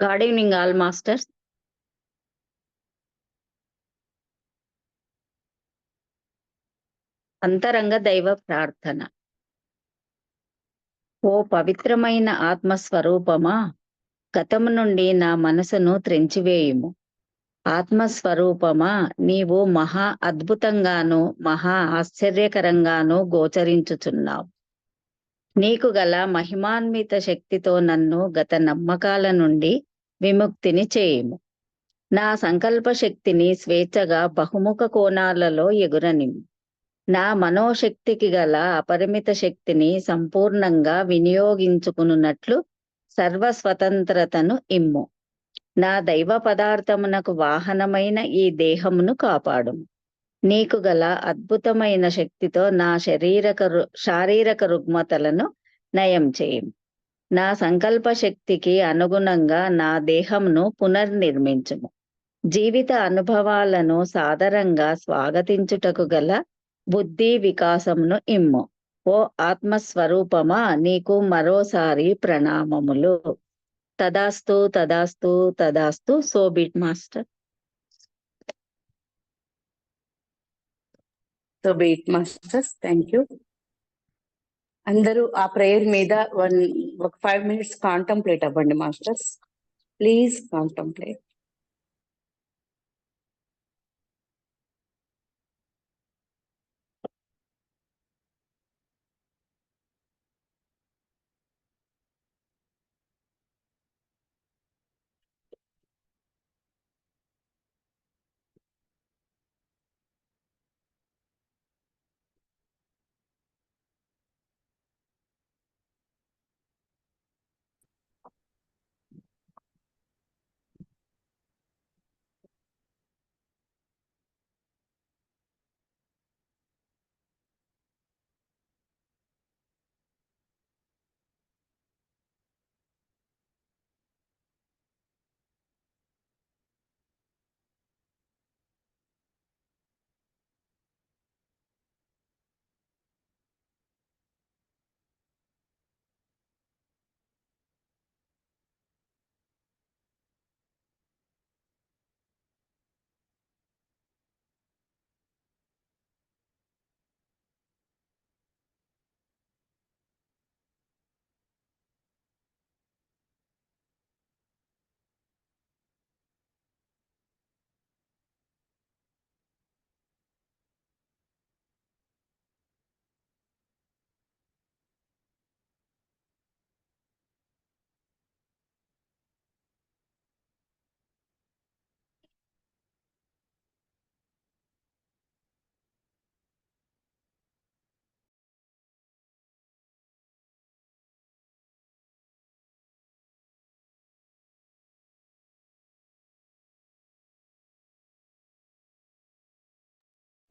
Good evening all masters. అంతరంగ దైవ ప్రార్థన. ఓ పవిత్రమైన ఆత్మస్వరూపమా, గతము నుండి నా మనసును త్రెంచివేయుము. ఆత్మస్వరూపమా, నీవు మహా అద్భుతంగాను మహా ఆశ్చర్యకరంగాను గోచరించుచున్నావు. నీకు గల మహిమాన్విత శక్తితో నన్ను గత నమ్మకాల నుండి విముక్తిని చేయుము. నా సంకల్ప శక్తిని స్వేచ్ఛగా బహుముఖ కోణాలలో ఎగురనిమ్ము. నా మనోశక్తికి గల అపరిమిత శక్తిని సంపూర్ణంగా వినియోగించుకున్నట్లు సర్వస్వతంత్రతను ఇమ్ము. నా దైవ పదార్థమునకు వాహనమైన ఈ దేహమును కాపాడుము. నీకు గల అద్భుతమైన శక్తితో నా శారీరక రుగ్మతలను నయం చేయుము. నా సంకల్ప శక్తికి అనుగుణంగా నా దేహమును పునర్నిర్మించుము. జీవిత అనుభవాలను సాదరంగా స్వాగతించుటకు గల బుద్ధి వికాసమును ఇమ్ము. ఓ ఆత్మస్వరూపమా, నీకు మరోసారి ప్రణామములు. తదాస్తు తదాస్తు తదాస్తు. So be it master. So be it masters, thank you. అందరూ ఆ ప్రేయర్ మీద ఒక 5 minutes కాంటంప్లేట్ అవ్వండి masters. Please contemplate.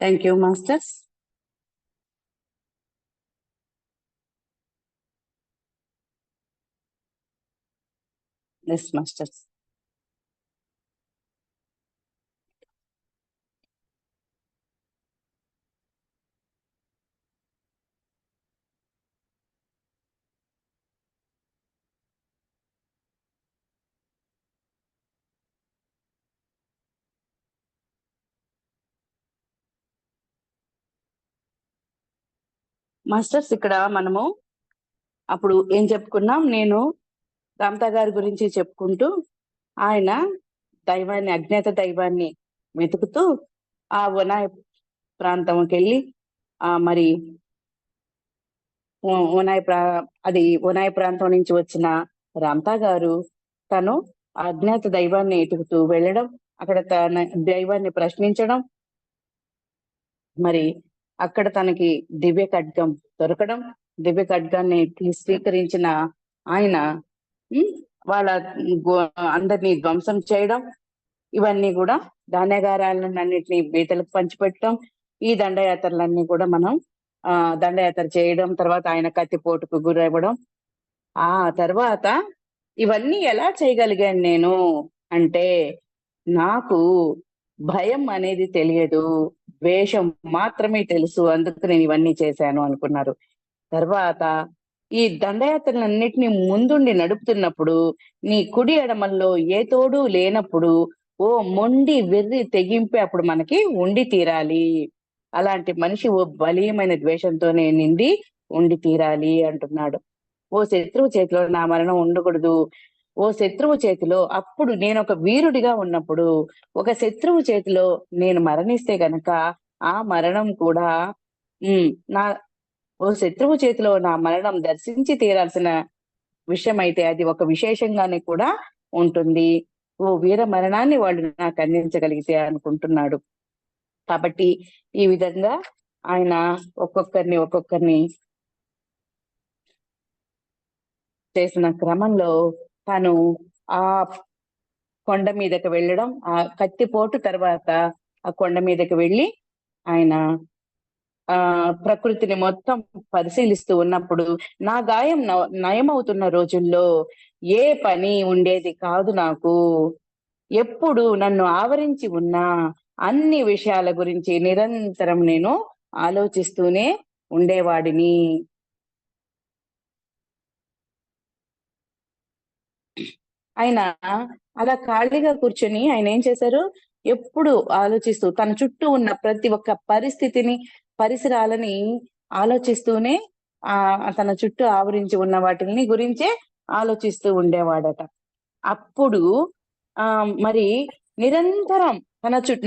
Thank you masters. Yes masters. Masters, ఇక్కడ మనము అప్పుడు ఏం చెప్పుకున్నాం? నేను రామ్తా గారి గురించి చెప్పుకుంటూ ఆయన దైవాన్ని, అజ్ఞాత దైవాన్ని వెతుకుతూ ఆ వనాయ ప్రాంతంకి వెళ్ళి మరి వనాయ ప్రాంతం నుంచి వచ్చిన రామ్తా గారు తను అజ్ఞాత దైవాన్ని ఎతుకుతూ వెళ్ళడం, అక్కడ తన దైవాన్ని ప్రశ్నించడం, మరి అక్కడ తనకి దివ్య ఖడ్గం దొరకడం, దివ్య ఖడ్గాన్ని స్వీకరించిన ఆయన వాళ్ళ అందరినీ ధ్వంసం చేయడం, ఇవన్నీ కూడా ధాన్యాగారాలన్నింటినీ బీదలకు పంచిపెట్టడం, ఈ దండయాత్రలన్నీ కూడా మనం దండయాత్ర చేయడం, తర్వాత ఆయన కత్తిపోటుకు గురవ్వడం. ఆ తర్వాత ఇవన్నీ ఎలా చేయగలిగాను నేను అంటే, నాకు భయం అనేది తెలియదు, ద్వేషం మాత్రమే తెలుసు, అందుకు నేను ఇవన్నీ చేశాను అనుకున్నారు. తర్వాత ఈ దండయాత్రలన్నిటినీ ముందుండి నడుపుతున్నప్పుడు నీ కుడి ఎడమల్లో ఏ తోడు లేనప్పుడు ఓ మొండి వెర్రి తెగింపే అప్పుడు మనకి ఉండి తీరాలి. అలాంటి మనిషి ఓ బలీయమైన ద్వేషంతోనే నిండి ఉండి తీరాలి అంటున్నాడు. ఓ శత్రువు చేతిలో నా మరణం ఉండకూడదు. ఓ శత్రువు చేతిలో అప్పుడు నేను ఒక వీరుడిగా ఉన్నప్పుడు ఒక శత్రువు చేతిలో నేను మరణిస్తే గనక ఆ మరణం కూడా నా ఓ శత్రువు చేతిలో నా మరణం దర్శించి తీరాల్సిన విషయం అయితే అది ఒక విశేషంగానే కూడా ఉంటుంది. ఓ వీర మరణాన్ని వాళ్ళు నాకు అందించగలిగితే అనుకుంటున్నాడు. కాబట్టి ఈ విధంగా ఆయన ఒక్కొక్కరిని చేసిన క్రమంలో తను ఆ కొండ మీదకి వెళ్ళడం, ఆ కత్తిపోటు తర్వాత ఆ కొండ మీదకి వెళ్ళి ఆయన ప్రకృతిని మొత్తం పరిశీలిస్తూ ఉన్నప్పుడు నా గాయం నయమవుతున్న రోజుల్లో ఏ పని ఉండేది కాదు నాకు. ఎప్పుడు నన్ను ఆవరించి ఉన్న అన్ని విషయాల గురించి నిరంతరం నేను ఆలోచిస్తూనే ఉండేవాడిని. ఆయన అలా ఖాళీగా కూర్చొని ఆయన ఏం చేశారు, ఎప్పుడు ఆలోచిస్తూ తన చుట్టూ ఉన్న ప్రతి ఒక్క పరిస్థితిని, పరిసరాలని ఆలోచిస్తూనే తన చుట్టూ ఆవరించి ఉన్న వాటిని గురించే ఆలోచిస్తూ ఉండేవాడట. అప్పుడు మరి నిరంతరం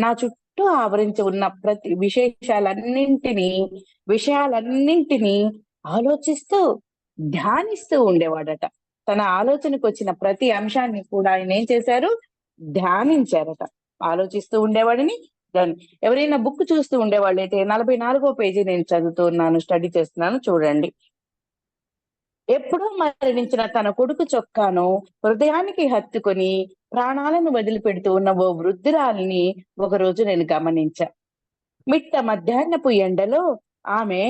నా చుట్టూ ఆవరించి ఉన్న ప్రతి విషయాలన్నింటినీ ఆలోచిస్తూ ధ్యానిస్తూ ఉండేవాడట. తన ఆలోచనకు వచ్చిన ప్రతి అంశాన్ని కూడా ఆయన ఏం చేశారు, ధ్యానించారట. ఆలోచిస్తూ ఉండేవాడిని ఎవరైనా బుక్ చూస్తూ ఉండేవాళ్ళు అయితే 44వ పేజీ నేను చదువుతున్నాను, స్టడీ చేస్తున్నాను చూడండి. ఎప్పుడూ మరణించిన తన కొడుకు చొక్కాను హృదయానికి హత్తుకొని ప్రాణాలను వదిలిపెడుతూ ఉన్న ఓ వృద్ధురాలిని ఒకరోజు నేను గమనించా. మిట్ట మధ్యాహ్నపు ఎండలో ఆమె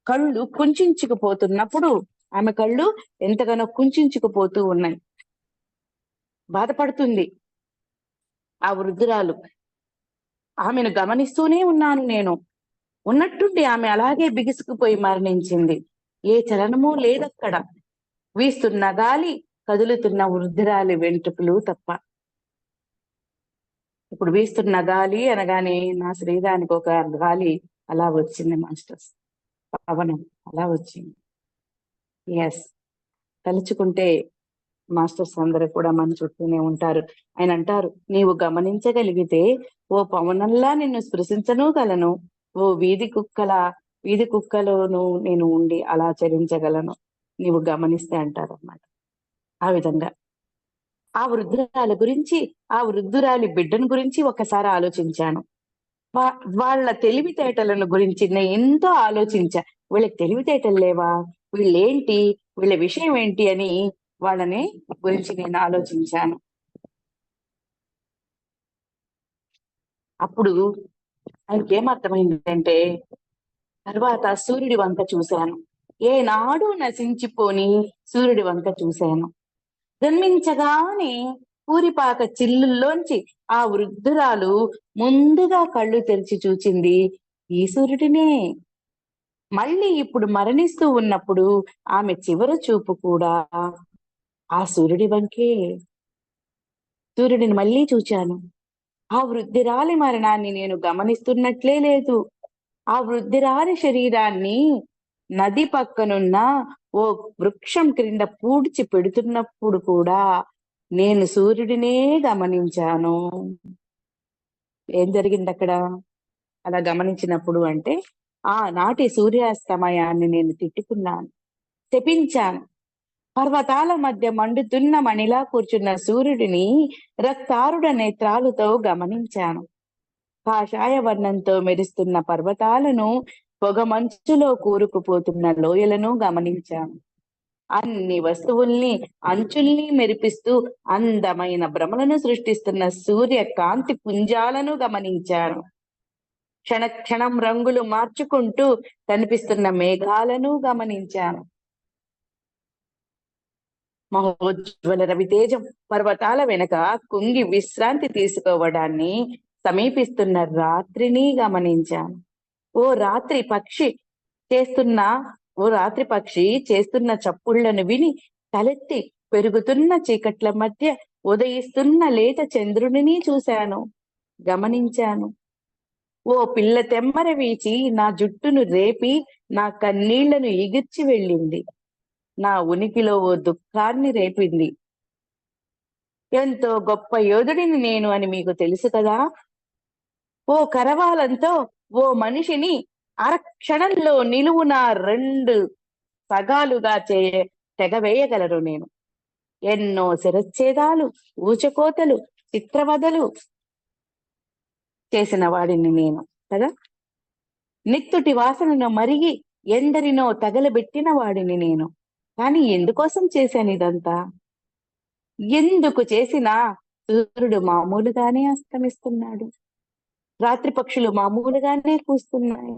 కళ్ళు కుంచుకుపోతున్నప్పుడు ఆమె కళ్ళు ఎంతగానో కుంచుకుపోతూ ఉన్నాయి. బాధపడుతుంది ఆ వృద్ధురాలు. ఆమెను గమనిస్తూనే ఉన్నాను నేను. ఉన్నట్టుండి ఆమె అలాగే బిగుసుకుపోయి మరణించింది. ఏ చలనమూ లేదక్కడ. వీస్తున్న గాలి, కదులుతున్న వృద్ధురాలి వెంట్రుకలు తప్ప. ఇప్పుడు వీస్తున్న గాలి అనగానే నా శరీరానికి ఒక గాలి అలా వచ్చింది మాస్టర్స్, పవనం అలా వచ్చింది. ఎస్, తలుచుకుంటే మాస్టర్స్ అందరూ కూడా మన చుట్టూనే ఉంటారు. ఆయన అంటారు, నీవు గమనించగలిగితే ఓ పవనంలా నిన్ను స్పృశించను, ఓ వీధి కుక్కలోను నేను ఉండి అలా చరించగలను, నీవు గమనిస్తే అంటారు అన్నమాట. ఆ విధంగా ఆ వృద్ధురాలి బిడ్డను గురించి ఒకసారి ఆలోచించాను. వాళ్ళ తెలివితేటలను గురించి నేను ఎంతో ఆలోచించా. వీళ్ళకి తెలివితేటలు లేవా, వీళ్ళేంటి, వీళ్ళ విషయం ఏంటి అని వాళ్ళని గురించి నేను ఆలోచించాను. అప్పుడు ఆయనకి ఏమర్థమైందంటే, తర్వాత సూర్యుడి వంక చూశాను. ఏనాడు నశించిపోని సూర్యుడి వంక చూశాను. జన్మించగానే పూరిపాక చిల్లుల్లోంచి ఆ వృద్ధురాలు ముందుగా కళ్ళు తెరిచి చూచింది ఈ సూర్యుడినే. మళ్ళీ ఇప్పుడు మరణిస్తూ ఉన్నప్పుడు ఆమె చివరి చూపు కూడా ఆ సూర్యుడి వంకే. సూర్యుడిని మళ్ళీ చూచాను. ఆ వృద్ధిరాలి మరణాన్ని నేను గమనిస్తున్నట్లే లేదు. ఆ వృద్ధిరాలి శరీరాన్ని నది పక్కనున్న ఓ వృక్షం క్రింద పూడ్చి పెడుతున్నప్పుడు కూడా నేను సూర్యుడినే గమనించాను. ఏం జరిగింది అక్కడ అలా గమనించినప్పుడు అంటే, ఆనాటి సూర్యాస్తమయాన్ని నేను తిట్టుకున్నాను, శపించాను. పర్వతాల మధ్య మండుతున్న మణిలా కూర్చున్న సూర్యుడిని రక్తారుడ నేత్రాలతో గమనించాను. కాషాయ వర్ణంతో మెరుస్తున్న పర్వతాలను, పొగ మంచులో కూరుకుపోతున్న లోయలను గమనించాను. అన్ని వస్తువుల్ని అంచుల్ని మెరిపిస్తూ అందమైన భ్రమలను సృష్టిస్తున్న సూర్య కాంతి పుంజాలను గమనించాను. క్షణక్షణం రంగులు మార్చుకుంటూ కనిపిస్తున్న మేఘాలను గమనించాను. మహోజ్వల రవితేజం పర్వతాల వెనక కుంగి విశ్రాంతి తీసుకోవడాన్ని సమీపిస్తున్న రాత్రిని గమనించాను. ఓ రాత్రి పక్షి చేస్తున్న ఓ రాత్రి పక్షి చేస్తున్న చప్పుళ్లను విని తలెత్తి పెరుగుతున్న చీకట్ల మధ్య ఉదయిస్తున్న లేత చంద్రుడిని చూశాను, గమనించాను. ఓ పిల్ల తెమ్మర వీచి నా జుట్టును రేపి నా కన్నీళ్లను ఎగిర్చి వెళ్ళింది. నా ఉనికిలో ఓ దుఃఖాన్ని రేపింది. ఎంతో గొప్ప యోధుడిని నేను అని మీకు తెలుసు కదా. ఓ కరవాలంతో ఓ మనిషిని అరక్షణంలో నిలువున 2 సగాలుగా తెగవేయగలరు నేను. ఎన్నో శిరచ్ఛేదాలు, ఊచకోతలు, చిత్రవదలు చేసిన వాడిని నేను కదా. నిత్తుటి వాసనను మరిగి ఎందరినో తగలబెట్టిన వాడిని నేను. కానీ ఎందుకోసం చేశాను ఇదంతా? ఎందుకు చేసినా సూర్యుడు మామూలుగానే అస్తమిస్తున్నాడు, రాత్రి పక్షులు మామూలుగానే కూస్తున్నాయి,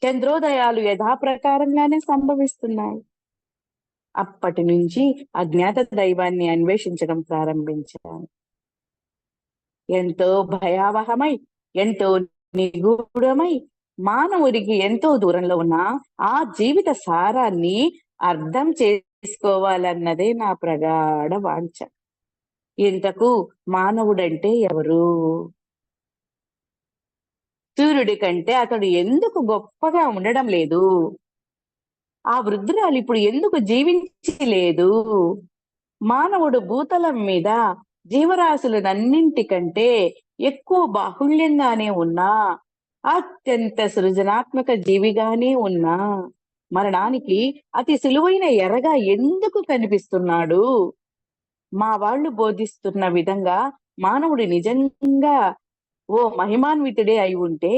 చంద్రోదయాలు యథాప్రకారంగానే సంభవిస్తున్నాయి. అప్పటి నుంచి అజ్ఞాత దైవాన్ని అన్వేషించడం ప్రారంభించాను. ఎంతో భయావహమై, ఎంతో నిగూఢమై, మానవుడికి ఎంతో దూరంలో ఉన్న ఆ జీవిత సారాన్ని అర్థం చేసుకోవాలన్నదే నా ప్రగాఢ వాంఛ. ఇంతకు మానవుడంటే ఎవరు? సూర్యుడి కంటే అతడు ఎందుకు గొప్పగా ఉండడం లేదు? ఆ వృద్ధురాలు ఇప్పుడు ఎందుకు జీవించి లేదు? మానవుడు భూతలం మీద జీవరాశులనన్నింటికంటే ఎక్కువ బాహుళ్యంగానే ఉన్నా, అత్యంత సృజనాత్మక జీవిగానే ఉన్నా, మరణానికి అతి సులువైన ఎరగా ఎందుకు కనిపిస్తున్నాడు? మా వాళ్ళు బోధిస్తున్న విధంగా మానవుడు నిజంగా ఓ మహిమాన్వితుడే అయి ఉంటే,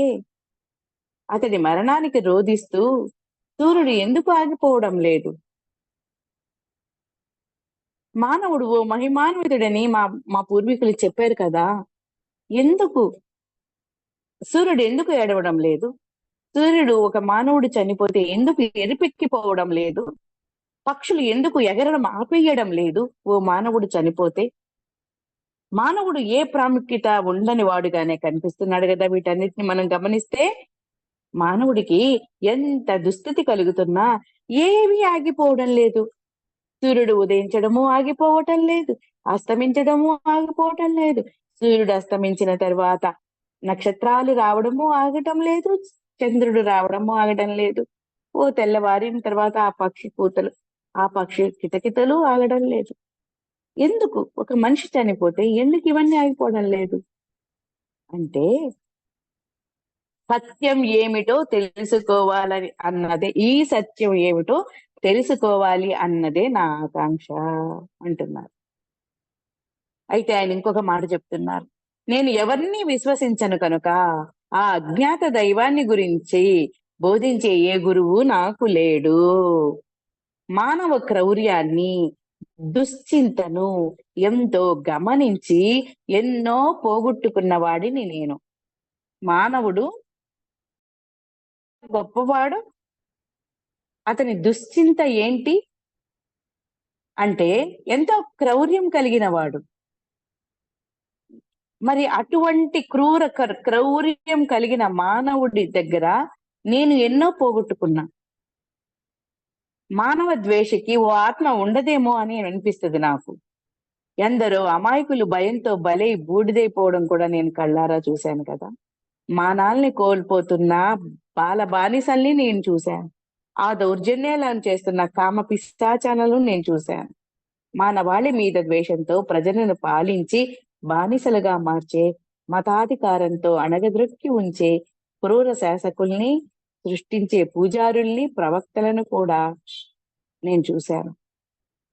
అతడి మరణానికి రోధిస్తూ సూర్యుడు ఎందుకు ఆగిపోవడం లేదు? మానవుడు ఓ మహిమాన్వితుడని మా పూర్వీకులు చెప్పారు కదా. ఎందుకు సూర్యుడు ఎందుకు ఏడవడం లేదు? సూర్యుడు ఒక మానవుడు చనిపోతే ఎందుకు ఎరిపెక్కిపోవడం లేదు? పక్షులు ఎందుకు ఎగరడం ఆపేయడం లేదు ఓ మానవుడు చనిపోతే? మానవుడు ఏ ప్రాముఖ్యత ఉండని వాడుగానే కనిపిస్తున్నాడు కదా. వీటన్నిటిని మనం గమనిస్తే మానవుడికి ఎంత దుస్థితి కలుగుతున్నా ఏమీ ఆగిపోవడం లేదు. సూర్యుడు ఉదయించడము ఆగిపోవటం లేదు, అస్తమించడము ఆగిపోవటం లేదు. సూర్యుడు అస్తమించిన తర్వాత నక్షత్రాలు రావడము ఆగటం లేదు, చంద్రుడు రావడము ఆగటం లేదు. ఓ తెల్లవారిన తర్వాత ఆ పక్షి కితకితలు ఆగడం లేదు. ఎందుకు? ఒక మనిషి చనిపోతే ఎందుకు ఇవన్నీ ఆగిపోవడం లేదు? అంటే సత్యం ఏమిటో తెలుసుకోవాలని అన్నదే, ఈ సత్యం ఏమిటో తెలుసుకోవాలి అన్నదే నా ఆకాంక్ష అంటున్నారు. అయితే ఆయన ఇంకొక మాట చెప్తున్నారు. నేను ఎవరిని విశ్వసించను కనుక ఆ అజ్ఞాత దైవాన్ని గురించి బోధించే ఏ గురువు నాకు లేడు. మానవ క్రౌర్యాన్ని, దుశ్చింతను ఎంతో గమనించి ఎన్నో పోగొట్టుకున్న వాడిని నేను. మానవుడు గొప్పవాడు, అతని దుశ్చింత ఏంటి అంటే ఎంతో క్రౌర్యం కలిగిన వాడు. మరి అటువంటి క్రౌర్యం కలిగిన మానవుడి దగ్గర నేను ఎన్నో పోగొట్టుకున్నా. మానవ ద్వేషికి ఓ ఆత్మ ఉండదేమో అని అనిపిస్తుంది నాకు. ఎందరో అమాయకులు భయంతో బలై బూడిదైపోవడం కూడా నేను కళ్ళారా చూశాను కదా. మానాల్ని కోల్పోతున్న బాల బానిసల్ని నేను చూశాను. ఆ దౌర్జన్యాలను చేస్తున్న కామ పిశాచాలను నేను చూశాను. మానవాళి మీద ద్వేషంతో ప్రజలను పాలించి బానిసలుగా మార్చే, మతాధికారంతో అణగద్రొక్కి ఉంచే క్రూర శాసకుల్ని, సృష్టించే పూజారుల్ని, ప్రవక్తలను కూడా నేను చూశాను.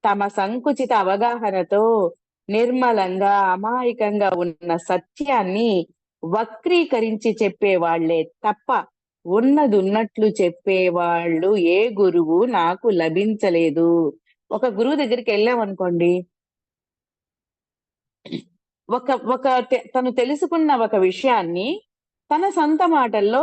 తమ సంకుచిత అవగాహనతో నిర్మలంగా, అమాయకంగా ఉన్న సత్యాన్ని వక్రీకరించి చెప్పేవాళ్లే తప్ప ఉన్నదున్నట్లు చెప్పేవాళ్ళు ఏ గురువు నాకు లభించలేదు. ఒక గురువు దగ్గరికి వెళ్ళామనుకోండి, తను తెలుసుకున్న ఒక విషయాన్ని తన సొంత మాటల్లో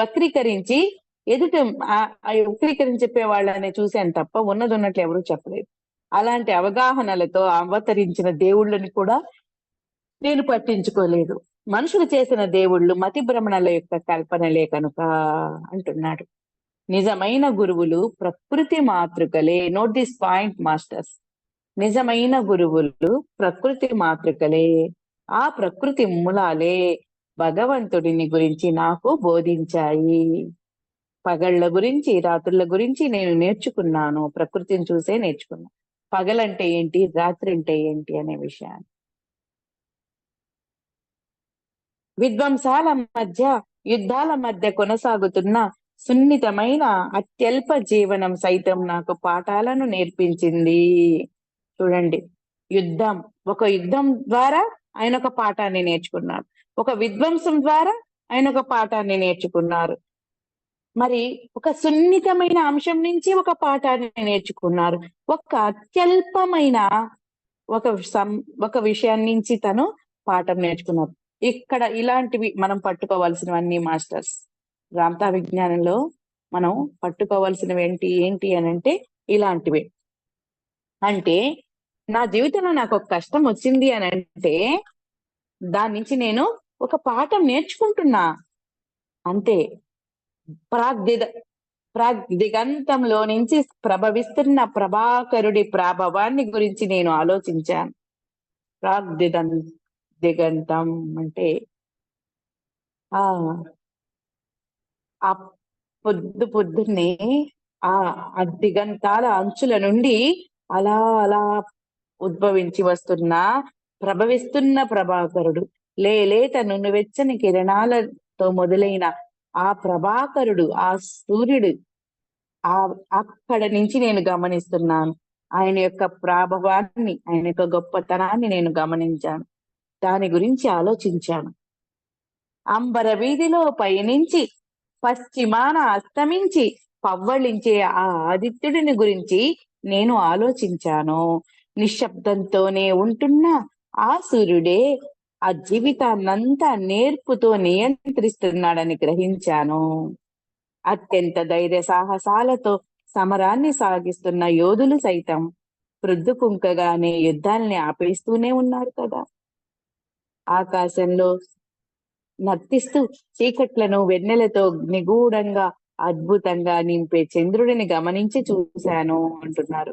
వక్రీకరించి వక్రీకరించి చెప్పే వాళ్ళని చూశాను తప్ప ఉన్నది ఉన్నట్లు ఎవరూ చెప్పలేదు. అలాంటి అవగాహనలతో అవతరించిన దేవుళ్ళని కూడా నేను పట్టించుకోలేదు. మనుషులు చేసిన దేవుళ్ళు మతి భ్రమణల యొక్క కల్పనలే కనుక అంటున్నాడు. నిజమైన గురువులు ప్రకృతి మాతృకలే. Note this point masters. నిజమైన గురువులు ప్రకృతి మాతృకలే. ఆ ప్రకృతి మూలాలే భగవంతుడిని గురించి నాకు బోధించాయి. పగళ్ళ గురించి రాత్రుల గురించి నేను నేర్చుకున్నాను. ప్రకృతిని చూసే నేర్చుకున్నాను. పగలంటే ఏంటి, రాత్రి అంటే ఏంటి అనే విషయాన్ని. విధ్వంసాల మధ్య, యుద్ధాల మధ్య కొనసాగుతున్న సున్నితమైన అత్యల్ప జీవనం సైతం నాకు పాఠాలను నేర్పించింది. చూడండి, ఒక యుద్ధం ద్వారా ఆయన ఒక పాఠాన్ని నేర్చుకున్నారు. ఒక విధ్వంసం ద్వారా ఆయన ఒక పాఠాన్ని నేర్చుకున్నారు. మరి ఒక సున్నితమైన అంశం నుంచి ఒక పాఠాన్ని నేర్చుకున్నారు. ఒక అత్యల్పమైన ఒక విషయం నుంచి తను పాఠం నేర్చుకున్నారు. ఇక్కడ ఇలాంటివి మనం పట్టుకోవాల్సినవన్నీ మాస్టర్స్. రామ్తా విజ్ఞానంలో మనం పట్టుకోవాల్సినవి ఏంటి అని అంటే ఇలాంటివి. అంటే నా జీవితంలో నాకు ఒక కష్టం వచ్చింది అని అంటే దాని నుంచి నేను ఒక పాఠం నేర్చుకుంటున్నా అంతే. దిగంతంలో నుంచి ప్రభవిస్తున్న ప్రభాకరుడి ప్రాభవాన్ని గురించి నేను ఆలోచించాను. దిగంతం అంటే ఆ ఆ పొద్దున్నే ఆ దిగంతాల అంచుల నుండి అలా అలా ఉద్భవించి ప్రభవిస్తున్న ప్రభాకరుడు, లేలేత నునువెచ్చని కిరణాలతో మొదలైన ఆ ప్రభాకరుడు, ఆ సూర్యుడు, అక్కడ నుంచి నేను గమనిస్తున్నాను. ఆయన యొక్క ప్రాభవాన్ని, ఆయన యొక్క గొప్పతనాన్ని నేను గమనించాను. దాని గురించి ఆలోచించాను. అంబర వీధిలో పయనించి పశ్చిమాన అస్తమించి పవ్వళించే ఆ ఆదిత్యుడిని గురించి నేను ఆలోచించాను. నిశ్శబ్దంతోనే ఉంటున్న ఆ సూర్యుడే ఆ జీవితాన్నంతా నేర్పుతో నియంత్రిస్తున్నాడని గ్రహించాను. అత్యంత ధైర్య సాహసాలతో సమరాన్ని సాగిస్తున్న యోధులు సైతం ప్రొద్దుకుంకగానే యుద్ధాల్ని ఆపేస్తూనే ఉన్నారు కదా. ఆకాశంలో నర్తిస్తూ చీకట్లను వెన్నెలతో నిగూఢంగా అద్భుతంగా నింపే చంద్రుడిని గమనించి చూశాను అంటున్నారు.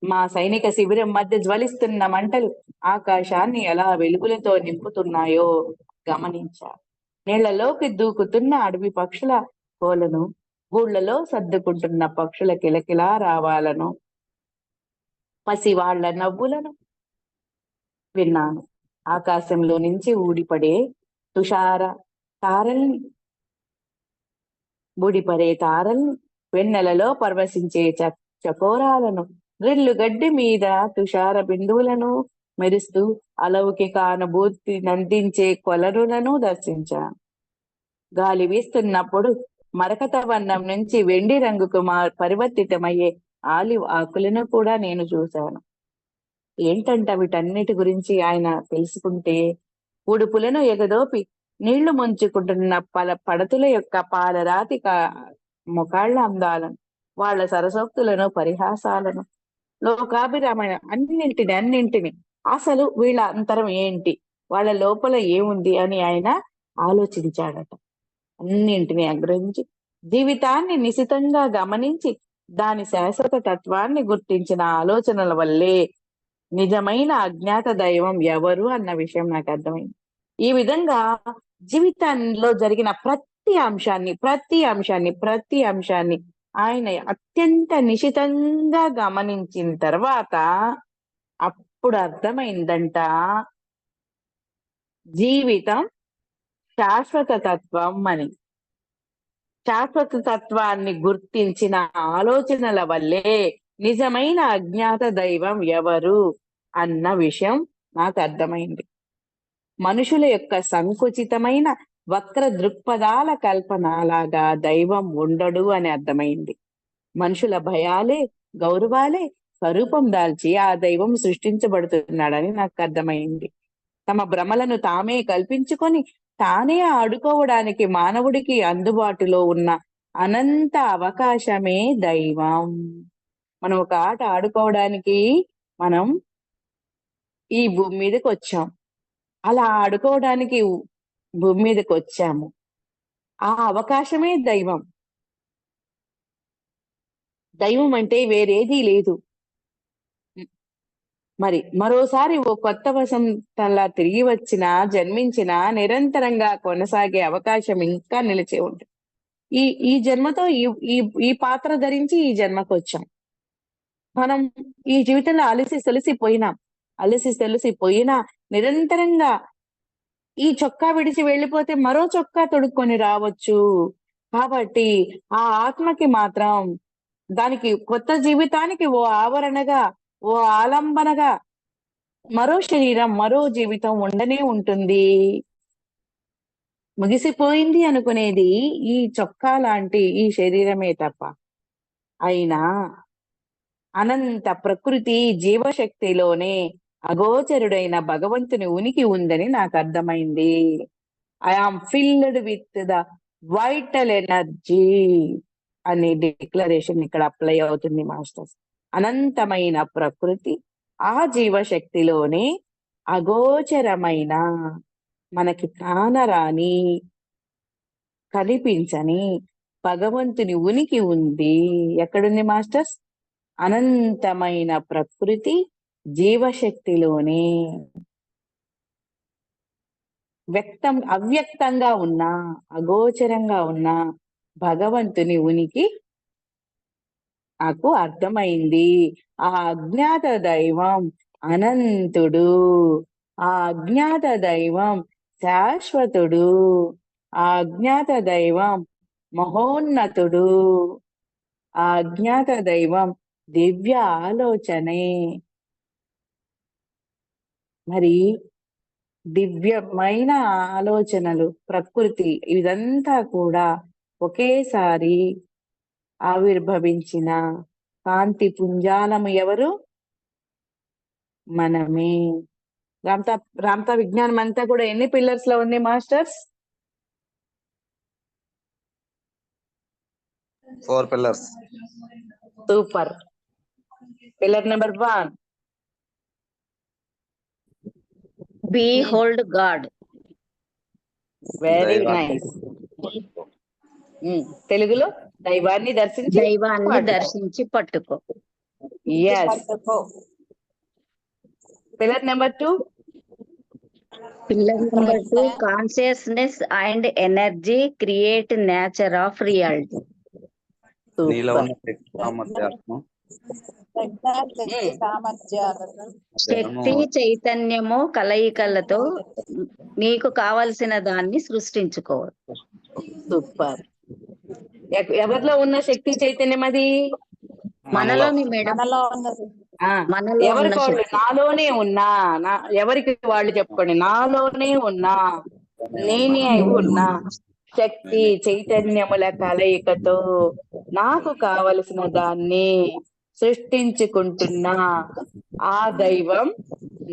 మా సైనిక శిబిరం మధ్య జ్వలిస్తున్న మంటలు ఆకాశాన్ని ఎలా వెలుగులతో నింపుతున్నాయో గమనించారు. నీళ్లలోకి దూకుతున్న అడవి పక్షుల కోలను, గూళ్లలో సర్దుకుంటున్న పక్షుల కిలకిలా రావాలను, పసివాళ్ల నవ్వులను విన్నాను. ఆకాశంలో నుంచి ఊడిపడే తుషార తారల్ని బూడిపడే తారల్ని, వెన్నెలలో పరవశించే చకోరాలను, రిల్లు గడ్డి మీద తుషార బిందువులను మెరుస్తూ అలౌకిక అనుభూతి నందించే కొలరులను దర్శించాను. గాలి వీస్తున్నప్పుడు మరకత వర్ణం నుంచి వెండి రంగుకు పరివర్తితమయ్యే ఆలివ్ ఆకులను కూడా నేను చూశాను. ఏంటంట వీటన్నిటి గురించి ఆయన తెలుసుకుంటే, ఉడుపులను ఎగదోపి నీళ్లు ముంచుకుంటున్న పడతుల యొక్క పాలరాతి ముఖాళ్ల అందాలను, వాళ్ళ సరసోక్తులను, పరిహాసాలను, లోకాభిరామైన అన్నింటిని అసలు వీళ్ళ అంతరం ఏంటి, వాళ్ళ లోపల ఏముంది అని ఆయన ఆలోచించాడట. అన్నింటిని అగ్రహించి జీవితాన్ని నిశితంగా గమనించి దాని శాశ్వత తత్వాన్ని గుర్తించిన ఆలోచనల వల్లే నిజమైన అజ్ఞాత దైవం ఎవరు అన్న విషయం నాకు అర్థమైంది. ఈ విధంగా జీవితంలో జరిగిన ప్రతి అంశాన్ని ఆయన అత్యంత నిశితంగా గమనించిన తర్వాత అప్పుడు అర్థమైందంట, జీవితం శాశ్వత తత్వం అని. శాశ్వత తత్వాన్ని గుర్తించిన ఆలోచనల వల్లే నిజమైన అజ్ఞాత దైవం ఎవరు అన్న విషయం నాకు అర్థమైంది. మనుషుల యొక్క సంకుచితమైన వక్ర దృక్పథాల కల్పనలాగా దైవం ఉండడు అని అర్థమైంది. మనుషుల భయాలే, గౌరవాలే స్వరూపం దాల్చి ఆ దైవం సృష్టించబడుతున్నాడని నాకు అర్థమైంది. తమ భ్రమలను తామే కల్పించుకొని తానే ఆడుకోవడానికి మానవుడికి అందుబాటులో ఉన్న అనంత అవకాశమే దైవం. మనం ఒక ఆట ఆడుకోవడానికి మనం ఈ భూమి మీదకి వచ్చాం. అలా ఆడుకోవడానికి భూమి మీదకి వచ్చాము. ఆ అవకాశమే దైవం. దైవం అంటే వేరేదీ లేదు. మరి మరోసారి ఓ కొత్త వసంతంలా తిరిగి వచ్చినా, జన్మించినా నిరంతరంగా కొనసాగే అవకాశం ఇంకా నిలిచి ఉంటుంది. ఈ ఈ జన్మతో ఈ ఈ ఈ పాత్ర ధరించి ఈ జన్మకు వచ్చాం. మనం ఈ జీవితంలో అలసి సొలిసిపోయినా నిరంతరంగా ఈ చొక్కా విడిచి వెళ్ళిపోతే మరో చొక్కా తొడుక్కొని రావచ్చు. కాబట్టి ఆ ఆత్మకి మాత్రం దానికి కొత్త జీవితానికి ఓ ఆవరణగా, ఓ ఆలంబనగా మరో శరీరం, మరో జీవితం ఉండనే ఉంటుంది. ముగిసిపోయింది అనుకునేది ఈ చొక్కా లాంటి ఈ శరీరమే తప్ప. అయినా అనంత ప్రకృతి జీవశక్తిలోనే అగోచరుడైన భగవంతుని ఉనికి ఉందని నాకు అర్థమైంది. I am filled with the vital energy అనే డిక్లరేషన్ ఇక్కడ అప్లై అవుతుంది మాస్టర్స్. అనంతమైన ప్రకృతి ఆ జీవశక్తిలోనే అగోచరమైన, మనకి కానరాని, కనిపించని భగవంతుని ఉనికి ఉంది. ఎక్కడుంది మాస్టర్స్? అనంతమైన ప్రకృతి జీవశక్తిలోనే అవ్యక్తంగా ఉన్నా, అగోచరంగా ఉన్న భగవంతుని ఉనికి నాకు అర్థమైంది. ఆ అజ్ఞాత దైవం అనంతుడు, ఆ అజ్ఞాత దైవం శాశ్వతుడు, ఆ అజ్ఞాత దైవం మహోన్నతుడు, ఆ అజ్ఞాత దైవం దివ్య ఆలోచనే. మరి దివ్యమైన ఆలోచనలు, ప్రకృతి, ఇదంతా కూడా ఒకేసారి ఆవిర్భవించిన కాంతి పుంజాలము ఎవరు? మనమే. రామ్తా విజ్ఞానం అంతా కూడా ఎన్ని పిల్లర్స్ లో ఉంది masters? 4 pillars. Super. Pillar number 1, Behold God. Very దైవాన్ని నైస్. తెలుగులో దైవాన్ని దర్శించి దైవాన్ని పట్టుకో. దర్శించి పట్టుకో. Yes. Pillar number 2, pillar number 2, consciousness and energy create nature of reality. నీలో సూపర్. ఉన్న శక్తి సామర్థ్యాలను శక్తి చైతన్యము కలయికలతో నీకు కావలసిన దాన్ని సృష్టించుకో. సూపర్. ఎవరిలో ఉన్న శక్తి చైతన్యం అది? మనలోని మేడం, ఆ, మనలో ఉన్న ఎవరికి వాళ్ళు శక్తి. నాలోనే ఉన్నా, ఎవరికి వాళ్ళు చెప్పుకోండి, నాలోనే ఉన్నా, నేనే అయి ఉన్నా శక్తి చైతన్యముల కలయికతో నాకు కావలసిన దాన్ని సృష్టించుకుంటున్నా ఆ దైవం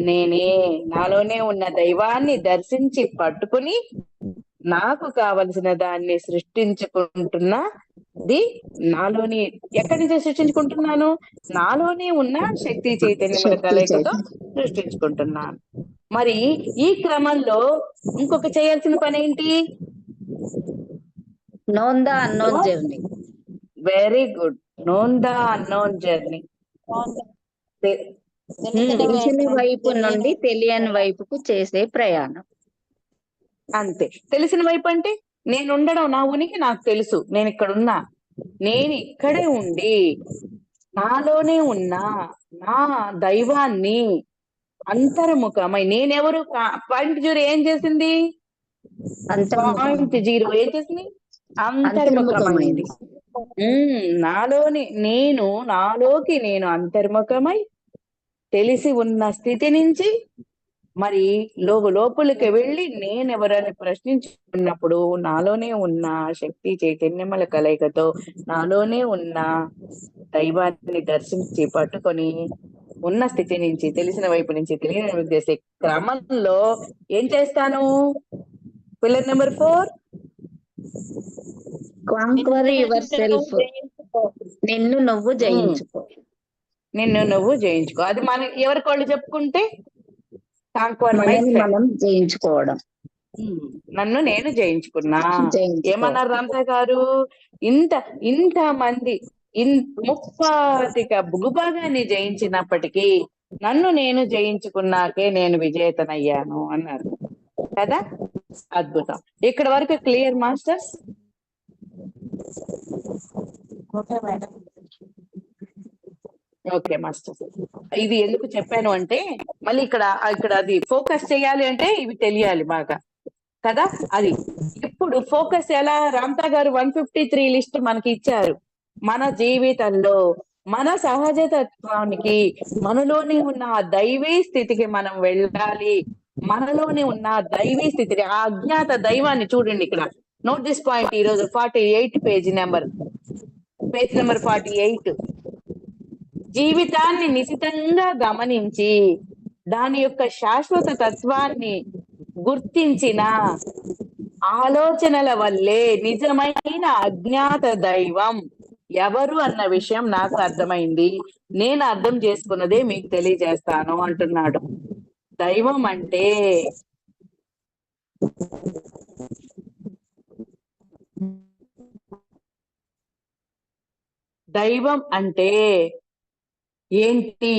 నేనే. నాలోనే ఉన్న దైవాన్ని దర్శించి పట్టుకుని నాకు కావలసిన దాన్ని సృష్టించుకుంటున్నది నాలోని. ఎక్కడి నుంచి సృష్టించుకుంటున్నాను? నాలోనే ఉన్న శక్తి చైతన్యముల శక్తి కలయికతో చైతన్యం. సృష్టించుకుంటున్నాను. మరి ఈ క్రమంలో ఇంకొక చేయాల్సిన పని ఏంటి? Known the unknown journey. Very good. Known the unknown journey. తెలిసిన వైపు నుండి తెలియని వైపుకు చేసే ప్రయాణం. అంతే. తెలిసిన వైపు అంటే నేను ఉండడం, నా ఉనికి నాకు తెలుసు, నేను ఇక్కడ ఉన్నా, నేను ఇక్కడే ఉండి నాలోనే ఉన్నా నా దైవాన్ని అంతర్ముఖమై నేనెవరు? పాయింట్ 0 ఏం చేసింది? పాయింట్ 0 ఏం చేసింది? అంతర్ముఖమైంది. నాలోకి నేను అంతర్ముఖమై తెలిసి ఉన్న స్థితి నుంచి మరి లోపలికి వెళ్ళి నేనెవరని ప్రశ్నించుకున్నప్పుడు నాలోనే ఉన్న శక్తి చైతన్యముల కలయికతో నాలోనే ఉన్న దైవాన్ని దర్శించి పట్టుకొని ఉన్న స్థితి నుంచి తెలిసిన వైపు నుంచి తెలియని వైపు చేసే క్రమంలో ఏం చేస్తాను? Pillar number 4, conquer your self. నిన్ను నువ్వు జయించుకో. నిన్ను నువ్వు జయించుకో. అది మన ఎవరికి వాళ్ళు చెప్పుకుంటే కాంక్వర్ మై మనల్ని సెల్ఫ్. మనం జయించుకోవడం. నన్ను నేను జయించుకున్నా. జయించుకో. ఏమన్నారు రామతా గారు? ఇంత మంది ముప్పాతిక భూభాగాన్ని జయించినప్పటికీ నన్ను నేను జయించుకున్నాకే నేను విజేతనయ్యాను అన్నారు కదా. అద్భుతం. ఇక్కడ వరకు క్లియర్ మాస్టర్స్? Okay master. ఇది ఎందుకు చెప్పాను అంటే మళ్ళీ ఇక్కడ అది ఫోకస్ చేయాలి అంటే ఇవి తెలియాలి బాగా కదా. అది ఇప్పుడు ఫోకస్ ఎలా? రామ్తా గారు 153 లిస్ట్ మనకి ఇచ్చారు. మన జీవితంలో మన సహజతత్వానికి, మనలోని ఉన్న ఆ దైవీ స్థితికి మనం వెళ్ళాలి. మనలోని ఉన్న దైవీ స్థితిని, ఆ అజ్ఞాత దైవాన్ని చూడండి ఇక్కడ. Note this point. ఈ రోజు 48 పేజ్ నెంబర్ 48. జీవితాన్ని నిశితంగా గమనించి దాని యొక్క శాశ్వత తత్వాన్ని గుర్తించిన ఆలోచనల వల్లే నిజమైన అజ్ఞాత దైవం ఎవరు అన్న విషయం నాకు అర్థమైంది. నేను అర్థం చేసుకున్నదే మీకు తెలియజేస్తాను అంటున్నాడు. దైవం అంటే ఏంటి?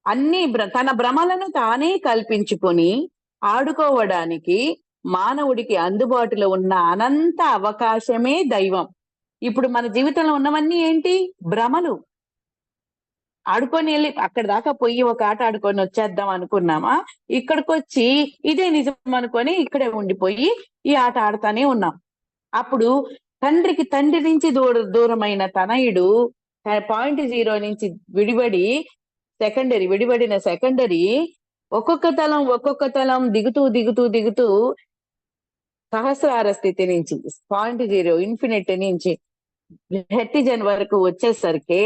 అన్ని తన భ్రమలను తానే కల్పించుకొని ఆడుకోవడానికి మానవుడికి అందుబాటులో ఉన్న అనంత అవకాశమే దైవం. ఇప్పుడు మన జీవితంలో ఉన్నవన్నీ ఏంటి? భ్రమలు. ఆడుకొని వెళ్ళి అక్కడ దాకా పోయి ఒక ఆట ఆడుకొని వచ్చేద్దాం అనుకున్నామా, ఇక్కడికి వచ్చి ఇదే నిజం అనుకొని ఇక్కడే ఉండిపోయి ఈ ఆట ఆడుతానే ఉన్నాం. అప్పుడు తండ్రి నుంచి దూరమైన తనయుడు 0 నుంచి విడిబడిన సెకండరీ ఒక్కొక్క తలం దిగుతూ సహస్రార స్థితి నుంచి 0 ఇన్ఫినిటీ నుంచి హెర్టిజన్ వరకు వచ్చేసరికి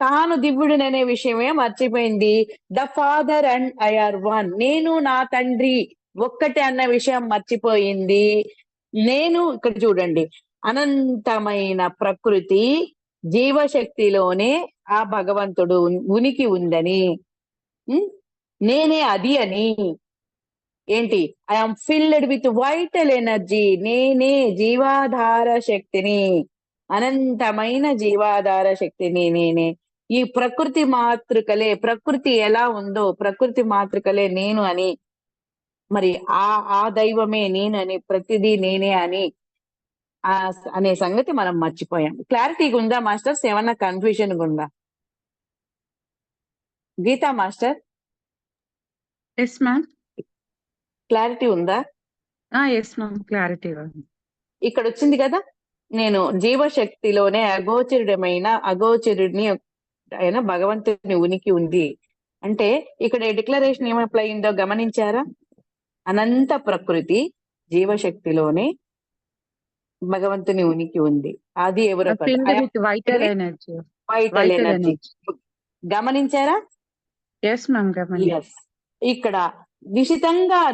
తాను దివ్యుడిననే విషయమే మర్చిపోయింది. The father and I are one. నేను నా తండ్రి ఒక్కటే అన్న విషయం మర్చిపోయింది. నేను ఇక్కడ చూడండి, అనంతమైన ప్రకృతి జీవశక్తిలోనే ఆ భగవంతుడు ఉనికి ఉందని, నేనే అది అని. ఏంటి? I'm filled with vital energy. నేనే జీవాధార శక్తిని, అనంతమైన జీవాధార శక్తిని నేనే. ఈ ప్రకృతి మాతృకలే, ప్రకృతి ఎలా ఉందో ప్రకృతి మాతృకలే నేను అని, మరి ఆ దైవమే నేనని, ప్రతిదీ నేనే అని అనే సంగతి మనం మర్చిపోయాం. క్లారిటీగా ఉందా మాస్టర్స్? ఏమన్నా కన్ఫ్యూజన్ ఉందా? Geeta master yes ma'am. Clarity ఉందా? Yes ma'am, clarity. ఇక్కడ వచ్చింది కదా, నేను జీవశక్తిలోనే అగోచరుడిని అయిన భగవంతుని ఉనికి ఉంది అంటే ఇక్కడ డిక్లరేషన్ ఏం అప్లై అయిందో గమనించారా? అనంత ప్రకృతి జీవశక్తిలోనే భగవంతుని ఉనికి ఉంది. అది ఎవరో వైటల్ ఎనర్జీ. వైటల్ ఎనర్జీ గమనించారా? ఎస్ మ్యామ్, గమనించారు. ఇక్కడ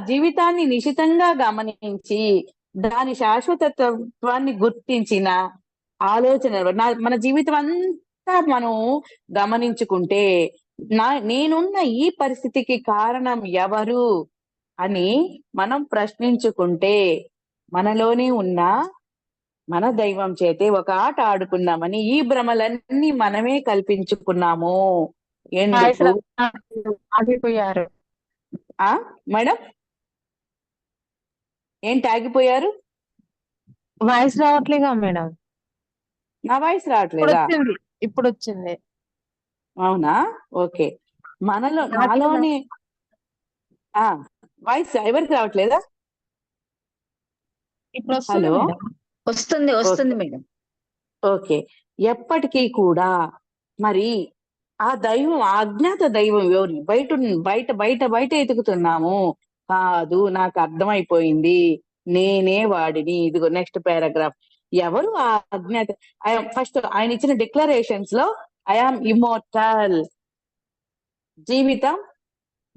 జీవితాన్ని నిశితంగా గమనించి దాని శాశ్వతత్వాన్ని గుర్తించిన ఆలోచన మన జీవితం అంతా మనం గమనించుకుంటే నేనున్న ఈ పరిస్థితికి కారణం ఎవరు అని మనం ప్రశ్నించుకుంటే మనలోనే ఉన్న మన దైవం చేతే ఒక ఆట ఆడుకున్నామని ఈ భ్రమలన్నీ మనమే కల్పించుకున్నాము. ఆగిపోయారు మేడం? ఏంటి ఆగిపోయారు? వాయిస్ రావట్లేదా మేడం? నా వాయిస్ రావట్లేదా? ఇప్పుడు వచ్చింది. అవునా? ఓకే. నాలోనే వాయిస్ ఎవరికి రావట్లేదా? ఇప్పుడు హలో, వస్తుంది మేడం. ఓకే. ఎప్పటికీ కూడా మరి ఆ దైవం, ఆ అజ్ఞాత దైవం ఎవరు? బయట ఎతుకుతున్నాము కాదు, నాకు అర్థమైపోయింది, నేనే వాడిని. ఇదిగో నెక్స్ట్ పారాగ్రాఫ్. ఎవరు ఆ అజ్ఞాత? ఫస్ట్ ఆయన ఇచ్చిన డిక్లరేషన్స్ లో ఐఆమ్ ఇమ్మోర్టల్,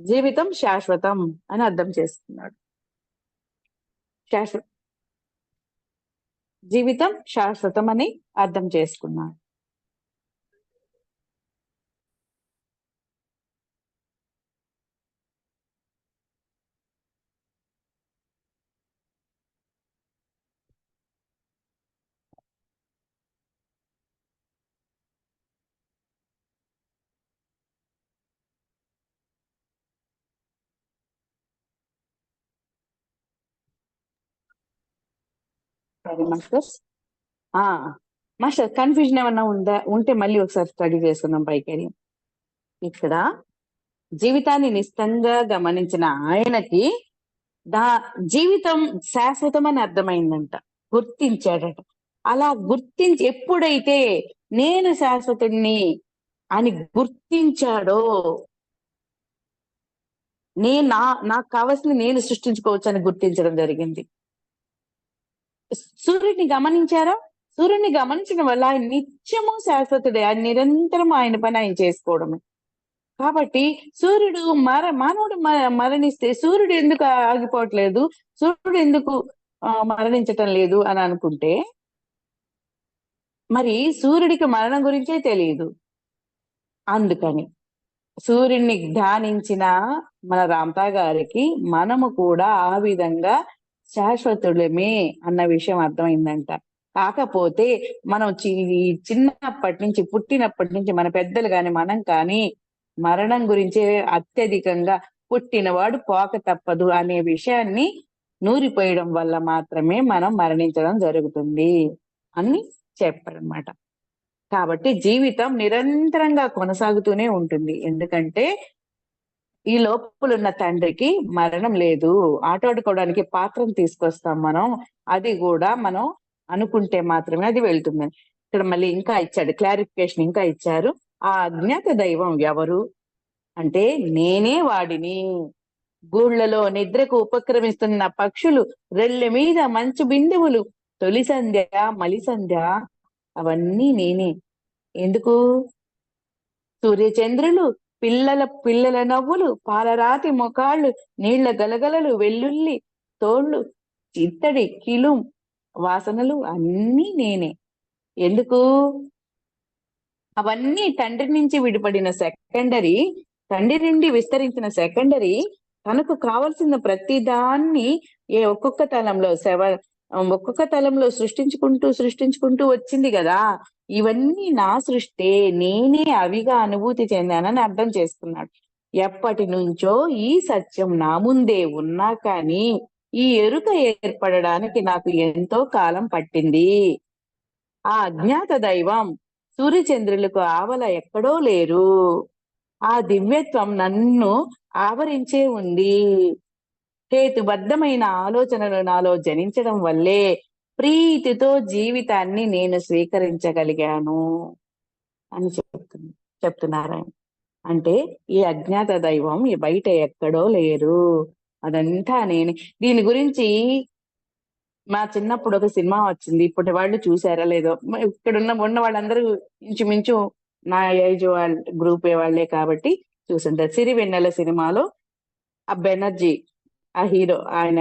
జీవితం శాశ్వతం అని అర్థం చేసుకున్నాడు. జీవితం శాశ్వతం అని అర్థం చేసుకున్నాడు. సరే మాస్టర్స్. ఆ మాస్టర్ కన్ఫ్యూజన్ ఏమన్నా ఉంటే మళ్ళీ ఒకసారి స్టడీ చేసుకుందాం పైకి వెళ్ళి. ఇక్కడ జీవితాన్ని నిశ్చితంగా గమనించిన ఆయనకి జీవితం శాశ్వతం అని అర్థమైందంట, గుర్తించాడట. అలా గుర్తించి ఎప్పుడైతే నేను శాశ్వతుణ్ణి అని గుర్తించాడో, నాకు కావాల్సింది నేను సృష్టించుకోవచ్చు అని గుర్తించడం జరిగింది. సూర్యుడిని గమనించారా? సూర్యుడిని గమనించడం వల్ల ఆయన నిత్యము శాశ్వతుడే, ఆయన నిరంతరం ఆయన పని ఆయన చేసుకోవడమే. కాబట్టి సూర్యుడు మానవుడు మరణిస్తే సూర్యుడు ఎందుకు ఆగిపోవట్లేదు, సూర్యుడు ఎందుకు మరణించటం లేదు అని అనుకుంటే, మరి సూర్యుడికి మరణం గురించే తెలియదు. అందుకని సూర్యుడిని ధ్యానించిన మన రామ్తా గారికి మనము కూడా ఆ విధంగా శాశ్వతులమే అన్న విషయం అర్థమైందంట. కాకపోతే మనం చిన్నప్పటి నుంచి, పుట్టినప్పటి నుంచి మన పెద్దలు కాని మనం కానీ మరణం గురించే అత్యధికంగా పుట్టినవాడు పోక తప్పదు అనే విషయాన్ని నూరిపోయడం వల్ల మాత్రమే మనం మరణించడం జరుగుతుంది అని చెప్పారనమాట. కాబట్టి జీవితం నిరంతరంగా కొనసాగుతూనే ఉంటుంది. ఎందుకంటే ఈ లోపలున్న తండ్రికి మరణం లేదు. ఆటాడుకోవడానికి పాత్రను తీసుకొస్తాం మనం, అది కూడా మనం అనుకుంటే మాత్రమే అది వెళ్తుందని ఇక్కడ మళ్ళీ ఇంకా ఇచ్చాడు, క్లారిఫికేషన్ ఇంకా ఇచ్చారు. ఆ అజ్ఞాత దైవం ఎవరు అంటే నేనే వాడిని. గూళ్లలో నిద్రకు ఉపక్రమిస్తున్న పక్షులు, రెల్లె మీద మంచు బిందువులు, తొలి సంధ్య మలి సంధ్య అవన్నీ నేనే. ఎందుకు? సూర్యచంద్రులు, పిల్లల నవ్వులు, పాలరాతి మొకాళ్ళు, నీళ్ల గలగలలు, వెల్లుల్లి తోళ్ళు, చిత్తడి కిలుం వాసనలు అన్నీ నేనే. ఎందుకు? అవన్నీ తండ్రి నుంచి విడిపడిన సెకండరీ, తండ్రి నుండి విస్తరించిన సెకండరీ తనకు కావలసిన ప్రతి దాన్ని ఒక్కొక్క తలంలో సృష్టించుకుంటూ వచ్చింది కదా. ఇవన్నీ నా సృష్టే, నేనే అవిగా అనుభూతి చెందానని అర్థం చేసుకున్నాడు. ఎప్పటి నుంచో ఈ సత్యం నా ముందే ఉన్నా కానీ ఈ ఎరుక ఏర్పడడానికి నాకు ఎంతో కాలం పట్టింది. ఆ అజ్ఞాత దైవం సూర్యచంద్రులకు ఆవల ఎక్కడో లేరు. ఆ దివ్యత్వం నన్ను ఆవరించే ఉంది. హేతుబద్ధమైన ఆలోచనలు నాలో జనించడం వల్లే ప్రీతితో జీవితాన్ని నేను స్వీకరించగలిగాను అని చెప్తున్నారు. అంటే ఈ అజ్ఞాత దైవం ఈ బయట ఎక్కడో లేరు, అదంతా నేను. దీని గురించి మా చిన్నప్పుడు ఒక సినిమా వచ్చింది, ఇప్పటి వాళ్ళు చూసారా లేదో. ఇక్కడ ఉన్న వాళ్ళందరూ ఇంచుమించు నా ఏజ్ గ్రూప్ వాళ్ళే కాబట్టి చూసుంటారు. సిరివెన్నెల సినిమాలో ఆ బెనర్జీ ఆ హీరో, ఆయన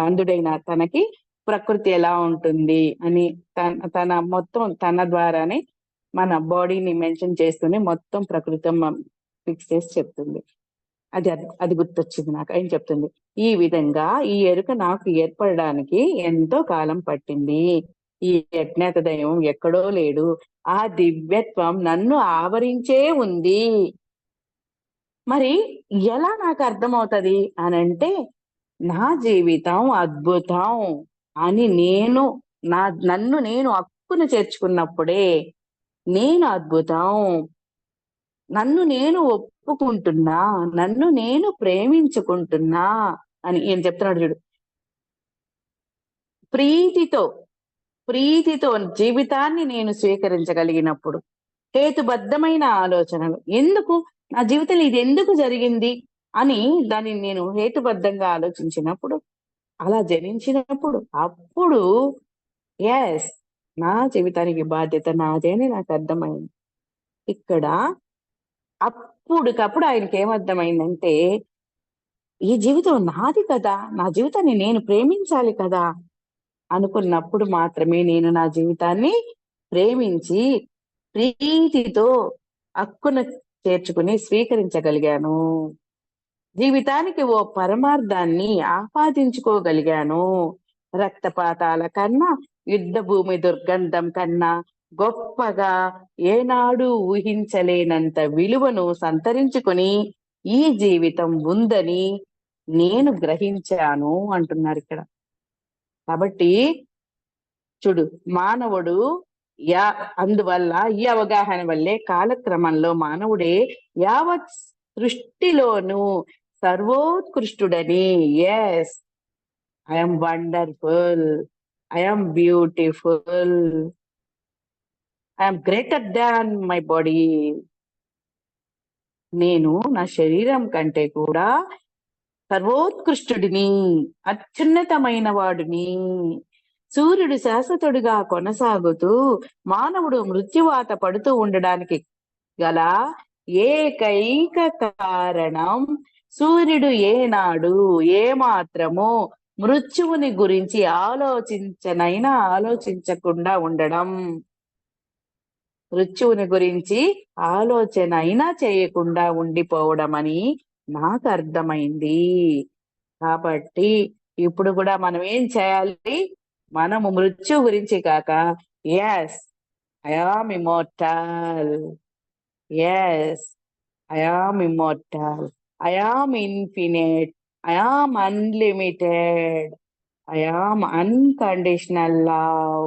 అంధుడైన తనకి ప్రకృతి ఎలా ఉంటుంది అని తన మొత్తం తన ద్వారానే మన బాడీని మెన్షన్ చేస్తూనే మొత్తం ప్రకృతి ఫిక్స్ చేసి చెప్తుంది. అది గుర్తొచ్చింది నాకు. ఆయన చెప్తుంది, ఈ విధంగా ఈ ఎరుక నాకు ఏర్పడడానికి ఎంతో కాలం పట్టింది. ఈ అజ్ఞాత దైవం ఎక్కడో లేడు, ఆ దివ్యత్వం నన్ను ఆవరించే ఉంది. మరి ఎలా నాకు అర్థమవుతుంది అని అంటే, నా జీవితం అద్భుతం అని నన్ను నేను హక్కును చేర్చుకున్నప్పుడే నేను అద్భుతం, నన్ను నేను ఒప్పుకుంటున్నా, నన్ను నేను ప్రేమించుకుంటున్నా అని ఏం చెప్తున్నాడు చూడు. ప్రీతితో జీవితాన్ని నేను స్వీకరించగలిగినప్పుడు, హేతుబద్ధమైన ఆలోచనలు, ఎందుకు నా జీవితంలో ఇది ఎందుకు జరిగింది అని దాన్ని నేను హేతుబద్ధంగా ఆలోచించినప్పుడు, అలా జనించినప్పుడు, అప్పుడు ఎస్ నా జీవితానికి బాధ్యత నాదే అని నాకు అర్థమైంది. ఇక్కడ అప్పుడుకప్పుడు ఆయనకి ఏమర్థమైందంటే, ఈ జీవితం నాది కదా, నా జీవితాన్ని నేను ప్రేమించాలి కదా అనుకున్నప్పుడు మాత్రమే నేను నా జీవితాన్ని ప్రేమించి ప్రీతితో హక్కును చేర్చుకుని స్వీకరించగలిగాను. జీవితానికి ఓ పరమార్థాన్ని ఆపాదించుకోగలిగాను. రక్తపాతాల కన్నా, యుద్ధ భూమి దుర్గంధం కన్నా గొప్పగా ఏనాడు ఊహించలేనంత విలువను సంతరించుకొని ఈ జీవితం ఉందని నేను గ్రహించాను అంటున్నారు ఇక్కడ. కాబట్టి చూడు, మానవుడు అందువల్ల ఈ అవగాహన వల్లే కాలక్రమంలో మానవుడే యావత్ సృష్టిలోను సర్వోత్కృష్టుడని. Yes, I'm wonderful, I'm beautiful, I'm greater than my body. నేను నా శరీరం కంటే కూడా సర్వోత్కృష్టుడిని, అత్యున్నతమైన వాడిని. సూర్యుడు శాశ్వతుడిగా కొనసాగుతూ మానవుడు మృత్యువాత పడుతూ ఉండడానికి గల ఏకైక కారణం సూర్యుడు ఏనాడు ఏమాత్రము మృత్యువుని గురించి ఆలోచించకుండా ఉండడం. మృత్యువుని గురించి ఆలోచన అయినా చేయకుండా ఉండిపోవడం అని నాకు అర్థమైంది. కాబట్టి ఇప్పుడు కూడా మనం ఏం చేయాలి? మనము మృత్యు గురించి కాక, yes, I am immortal, yes, I am immortal, I am infinite, I am unlimited, I am unconditional love,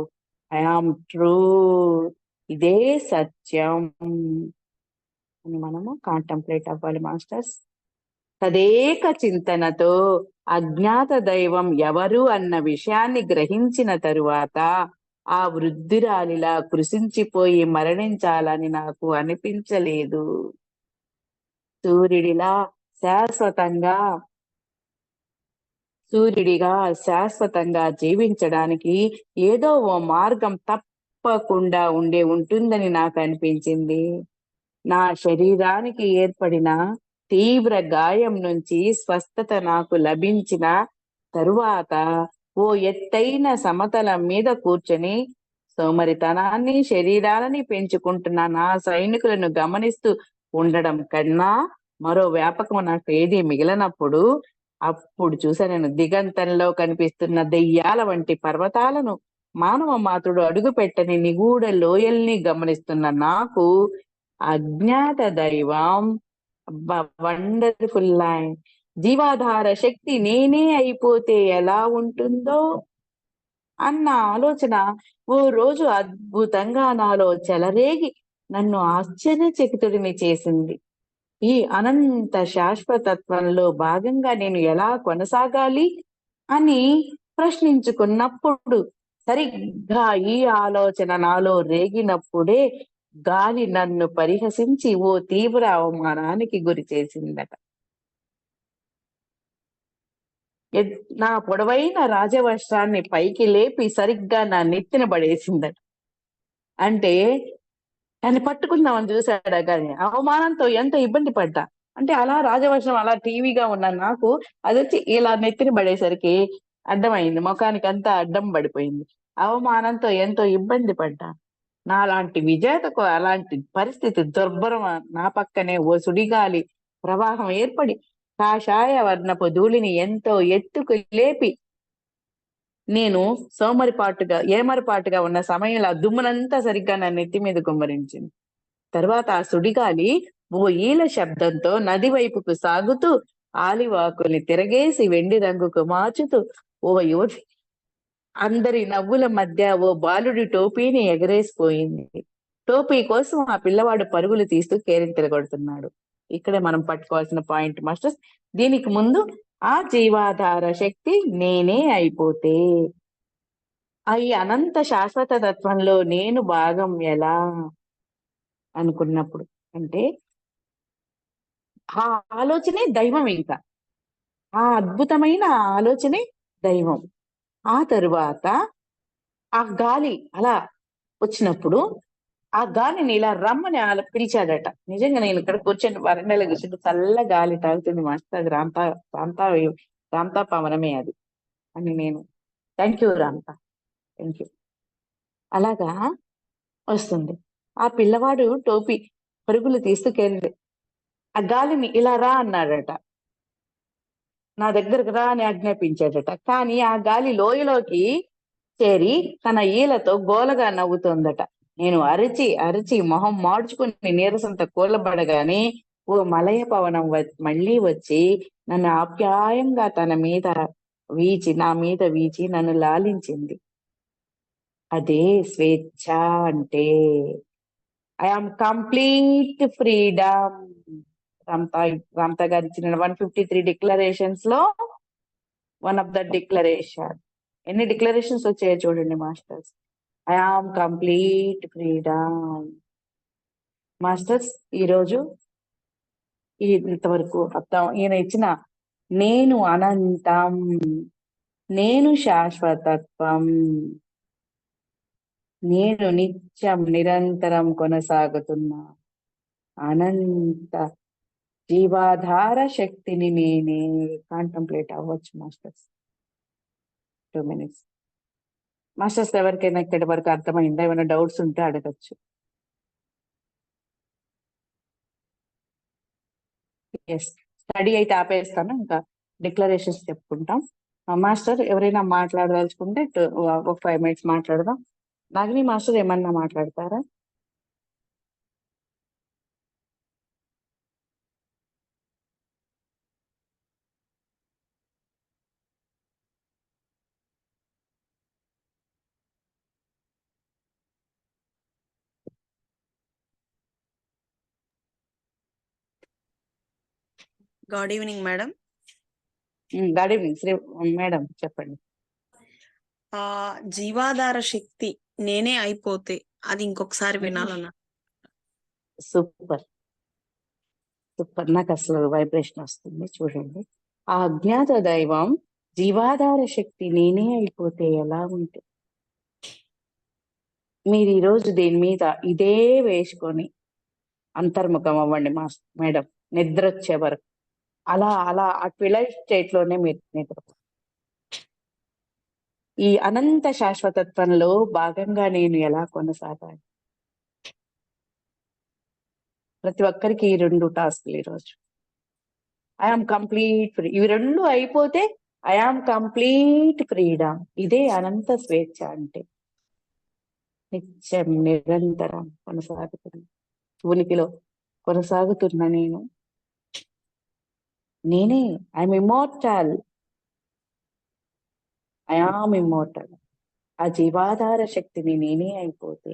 I am truth, ఇదే సత్యం అని మనము కాంటంప్లేట్ అవ్వాలి మాస్టర్స్. తదేక చింతనతో అజ్ఞాత దైవం ఎవరు అన్న విషయాన్ని గ్రహించిన తరువాత ఆ వృద్ధురాలిలా కృషించిపోయి మరణించాలని నాకు అనిపించలేదు. సూర్యుడిగా శాశ్వతంగా జీవించడానికి ఏదో ఓ మార్గం తప్పకుండా ఉంటుందని నాకు అనిపించింది. నా శరీరానికి ఏర్పడిన తీవ్ర గాయం నుంచి స్వస్థత నాకు లభించిన తరువాత ఓ ఎత్తైన సమతలం మీద కూర్చొని సోమరితనాన్ని, శరీరాలని పెంచుకుంటున్న నా సైనికులను గమనిస్తూ ఉండడం కన్నా మరో వ్యాపకం నాకు ఏది మిగిలినప్పుడు అప్పుడు చూసాను దిగంతంలో కనిపిస్తున్న దెయ్యాల వంటి పర్వతాలను, మానవ మాతృడు అడుగు పెట్టని నిగూఢ లోయల్ని గమనిస్తున్న నాకు అజ్ఞాత దైవం, వండర్ఫుల్ లైన్, జీవాధార శక్తి నేనే అయిపోతే ఎలా ఉంటుందో అన్న ఆలోచన ఓ రోజు అద్భుతంగా నాలో చెలరేగి నన్ను ఆశ్చర్యచకితుడిని చేసింది. ఈ అనంత శాశ్వతత్వంలో భాగంగా నేను ఎలా కొనసాగాలి అని ప్రశ్నించుకున్నప్పుడు, సరిగ్గా ఈ ఆలోచన నాలో రేగినప్పుడే గాలి నన్ను పరిహసించి ఓ తీవ్ర అవమానానికి గురి చేసిందట. నా పొడవైన రాజవస్త్రాన్ని పైకి లేపి సరిగ్గా నా నెత్తిన పడేసిందట. అంటే దాన్ని పట్టుకుందామని చూశాడా కానీ అవమానంతో ఎంత ఇబ్బంది పడ్డా. అంటే అలా రాజవస్త్రం అలా టీవీగా ఉన్న నాకు అది వచ్చి ఇలా నెత్తిన పడేసరికి అడ్డమైంది, ముఖానికి అంతా అడ్డం పడిపోయింది. అవమానంతో ఎంతో ఇబ్బంది పడ్డా. నాలాంటి విజేతకు అలాంటి పరిస్థితి దుర్భరం. నా పక్కనే ఓ సుడిగాలి ప్రవాహం ఏర్పడి కాషాయ వర్ణపు ధూళిని ఎంతో ఎత్తుకు లేపి నేను ఏమరపాటుగా ఉన్న సమయంలో దుమ్మునంతా సరిగ్గా నా నెత్తి మీద గుమ్మరించింది. తర్వాత ఆ సుడిగాలి ఓ ఈల శబ్దంతో నది వైపుకు సాగుతూ ఆలివాకుల్ని తిరగేసి వెండి రంగుకు మార్చుతూ ఓ యువతి అందరి నవ్వుల మధ్య ఓ బాలుడి టోపీని ఎగరేసిపోయింది. టోపీ కోసం ఆ పిల్లవాడు పరుగులు తీస్తూ కేరింతలు ఇక్కడే మనం పట్టుకోవాల్సిన పాయింట్ మాస్టర్స్. దీనికి ముందు ఆ జీవాధార శక్తి నేనే అయిపోతే ఈ అనంత శాశ్వత తత్వంలో నేను భాగం ఎలా అనుకున్నప్పుడు, అంటే ఆ ఆలోచనే దైవం. ఇంకా ఆ అద్భుతమైన ఆలోచనే దైవం. ఆ తరువాత ఆ గాలి అలా వచ్చినప్పుడు ఆ గాలిని ఇలా రమ్మని అలా పిలిచాడట. నిజంగా నేను ఇక్కడ కూర్చొని వరండాలో కూర్చుంటే చల్ల గాలి తాగుతుంది మాస్టర్. అది రాంతా పవనమే అది అని నేను థ్యాంక్ యూ రాంతా, థ్యాంక్ యూ. అలాగా వస్తుంది. ఆ పిల్లవాడు టోపీ పరుగులు తీసుకెళ్ళి ఆ గాలిని ఇలా రా అన్నాడట, నా దగ్గరకు రా అని ఆజ్ఞాపించాడట. కానీ ఆ గాలి లోయలోకి చేరి తన ఈలతో గోలగా నవ్వుతోందట. నేను అరిచి మొహం మార్చుకుని నీరసంత కూలబడగానే ఓ మలయ పవనం మళ్ళీ వచ్చి నన్ను ఆప్యాయంగా తన మీద నా మీద వీచి నన్ను లాలించింది. అదే స్వేచ్ఛ అంటే. I am complete freedom. Ramtha గారు ఇచ్చిన 153 డిక్లరేషన్స్ లో వన్ ఆఫ్ ద డిక్లరేషన్. ఎన్ని డిక్లరేషన్స్ వచ్చాయో చూడండి masters. I am complete freedom. Masters ఈరోజు ఇంతవరకు అర్థం. ఈయన ఇచ్చిన నేను అనంతం, నేను శాశ్వతత్వం, నేను నిత్యం నిరంతరం కొనసాగుతున్నా అనంత జీవాధార శక్తిని నేనే. కాంటంప్లేట్ అవ్వచ్చు మాస్టర్స్. 2 minutes. మాస్టర్స్ ఎవరికైనా ఇక్కడి వరకు అర్థమైందా? ఏమైనా డౌట్స్ ఉంటే అడగచ్చు. ఎస్, స్టడీ అయితే ఆపేస్తాను, ఇంకా డిక్లరేషన్స్ చెప్పుకుంటాం. మాస్టర్ ఎవరైనా మాట్లాడదలుచుకుంటే ఒక 5 minutes మాట్లాడదాం. నాగిని మాస్టర్ ఏమన్నా మాట్లాడతారా? Good evening madam. Good evening Sri madam, చెప్పండి. జీవాధార శక్తి నేనే అయిపోతే అది ఇంకొకసారి వినాలన్నా. సూపర్ సూపర్, నాకు అసలు వైబ్రేషన్ వస్తుంది చూడండి. ఆ అజ్ఞాత దైవం జీవాధార శక్తి నేనే అయిపోతే ఎలా ఉంటుంది? మీరు ఈరోజు దీని మీద ఇదే వేసుకొని అంతర్ముఖం అవ్వండి మేడం. నిద్ర వచ్చే వరకు అలా అలా ఆ ట్విలైట్ స్టేట్ లోనే మీరు నిద్ర. ఈ అనంత శాశ్వతత్వంలో భాగంగా నేను ఎలా కొనసాగాలి? ప్రతి ఒక్కరికి ఈ 2 టాస్క్లు ఈరోజు. I am complete free. ఇవి 2 అయిపోతే ఐఆమ్ కంప్లీట్ ఫ్రీడమ్. ఇదే అనంత స్వేచ్ఛ అంటే. నిత్యం నిరంతరం కొనసాగుతున్నా, ఉనికిలో కొనసాగుతున్నా నేనే. I'm immortal. I am immortal. ఆ జీవాధార శక్తిని నేనే అయిపోతే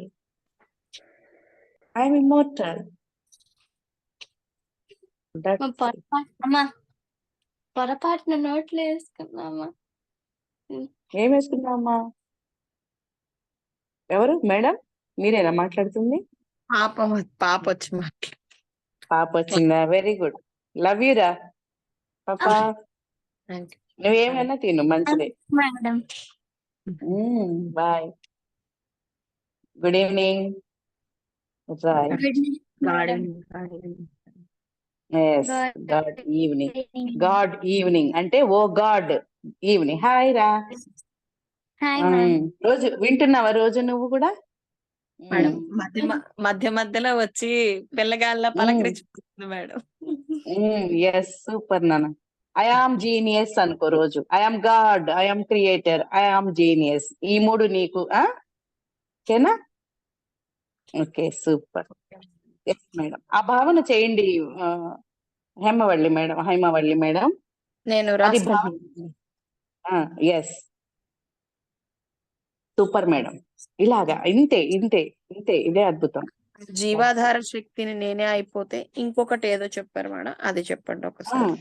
ఐఎమ్ ఇమ్మోర్టల్. పొరపాటున నోట్లో వేసుకున్నామా? ఏం వేసుకున్నామా? ఎవరు మేడం? మీరేనా మాట్లాడుతుంది? పాప వచ్చి మాట్లాడు. పాప వచ్చిందా? వెరీ గుడ్, లవ్ యూ రా పాపా. నువ్వేమైనా తిను, మంచిదే. Madam bye. Good evening. Right. Yes, god evening. God evening అంటే ఓ గాడ్ ఈవినింగ్. హాయ్ రా. హాయ్ రోజు వింటున్నావా? రోజు నువ్వు కూడా మేడం మధ్య మధ్యలో వచ్చి పిల్లగాళ్ళ పలకరించుకుంటుంది మేడం. ఎస్, సూపర్ నాన్న. ఐ ఆమ్ జీనియస్ అనుకో రోజు. I am God, I am creator, I am genius. ఈ 3 నీకు ఓకేనా? Okay, super. ఎస్ మేడం, ఆ భావన చేయండి హైమవల్లి మేడం. నేను అది ఎస్, సూపర్ మేడం. ఇలాగా ఇంతే ఇంతే ఇంతే, ఇదే అద్భుతం. జీవాధార శక్తిని నేనే అయిపోతే ఇంకొకటి ఏదో చెప్పారు మేడం, అది చెప్పండి ఒకసారి.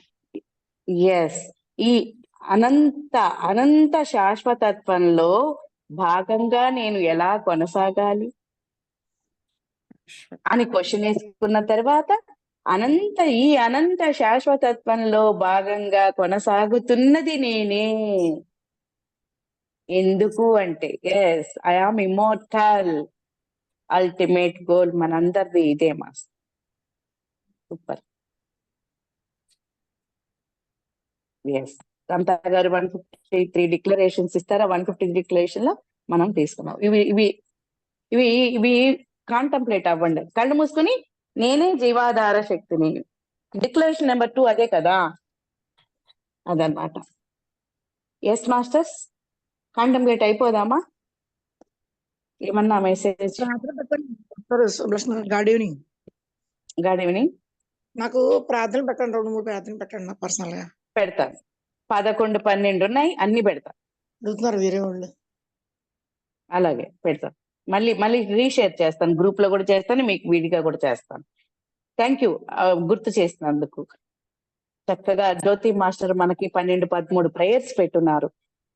ఎస్, ఈ అనంత అనంత శాశ్వతత్వంలో భాగంగా నేను ఎలా కొనసాగాలి అని క్వశ్చన్ వేసుకున్న తర్వాత ఈ అనంత శాశ్వతత్వంలో భాగంగా కొనసాగుతున్నది నేనే. ఎందుకు అంటే yes, I am immortal. Ultimate goal మనందరిది ఇదే మాస్. సూపర్. ఎస్, రామ్తా గారు 153 డిక్లరేషన్స్ ఇస్తారా? 150 డిక్లరేషన్ లో మనం తీసుకున్నాం. ఇవి ఇవి ఇవి ఇవి కాంటంప్లేట్ అవ్వండి. కళ్ళు మూసుకొని నేనే జీవాధార శక్తిని. డిక్లరేషన్ నెంబర్ 2 అదే కదా, అదనమాట. ఎస్ మాస్టర్స్, కాంటంప్లేట్ అయిపోదామా? ఏమన్నా message? Good evening. Good evening. నాకు ప్రార్థన పెట్టండి, 2-3 ప్రార్థన పెట్టండి పర్సనల్ గా. పెడతాను 11, 12 ఉన్నాయి, అన్ని పెడతా. అడుగుతున్నారు వేరే వాళ్ళు. అలాగే పెడతా. మళ్ళీ మళ్ళీ రీషేర్ చేస్తాను, గ్రూప్ లో కూడా చేస్తాను, మీకు విడిగా కూడా చేస్తాను. థ్యాంక్ యూ గుర్తు చేసినందుకు. చక్కగా జ్యోతి మాస్టర్ మనకి 12, 13 ప్రేయర్స్ పెట్టున్నారు.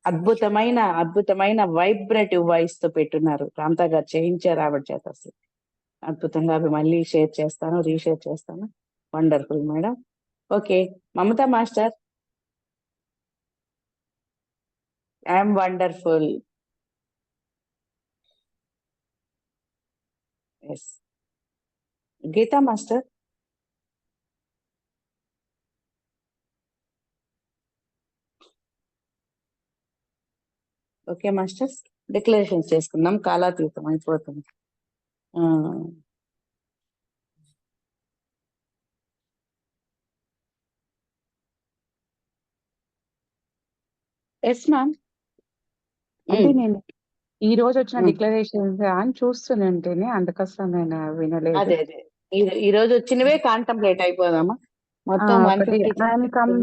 అద్భుతమైన వైబ్రేటివ్ వాయిస్ తో పెట్టున్నారు. రామ్తా గారు చేయించారు ఆవిడ చేత. అసలు అద్భుతంగా. అవి మళ్ళీ షేర్ చేస్తాను, రీషేర్ చేస్తాను. Wonderful madam. Okay, Mamata master. I'm wonderful. Yes. Geeta master. Okay masters, declarations చేసుకుందాం, కాలాతీతం అయిపోతుంది. Yes ma'am. అంటే నేను ఈ రోజు వచ్చిన Mm. డిక్లరేషన్స్ అని చూస్తుంటేనే అందుకోసం నేను వినలేదు. అదే ఈ రోజు వచ్చినవే కాంటంప్లేట్ అయిపోదామా మొత్తం? ఒకటి 150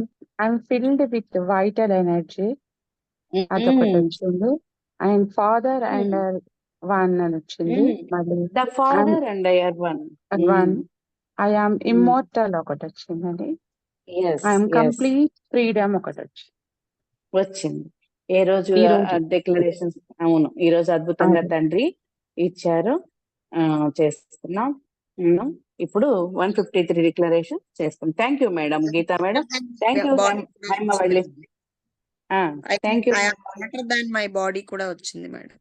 I'm filled with vital energy, అదొకటి వచ్చింది. అండ్ ఫాదర్ అండ్ వన్ అని వచ్చింది. మళ్ళీ the father and one. I am immortal ఒకటి వచ్చిందండి. ఐఎమ్ కంప్లీట్ ఫ్రీడమ్ ఒకటి వచ్చింది. ఏ రోజు ఈ రోజు. డిక్లరేషన్స్? అవును, ఈ రోజు అద్భుతంగా అదే. తండ్రి ఇచ్చారు. చేసుకున్నాం. ఇప్పుడు 153 డిక్లరేషన్ చేస్తాం. Thank you madam, Geeta madam. Thank you thank you. Greater than my body కూడా వచ్చింది madam.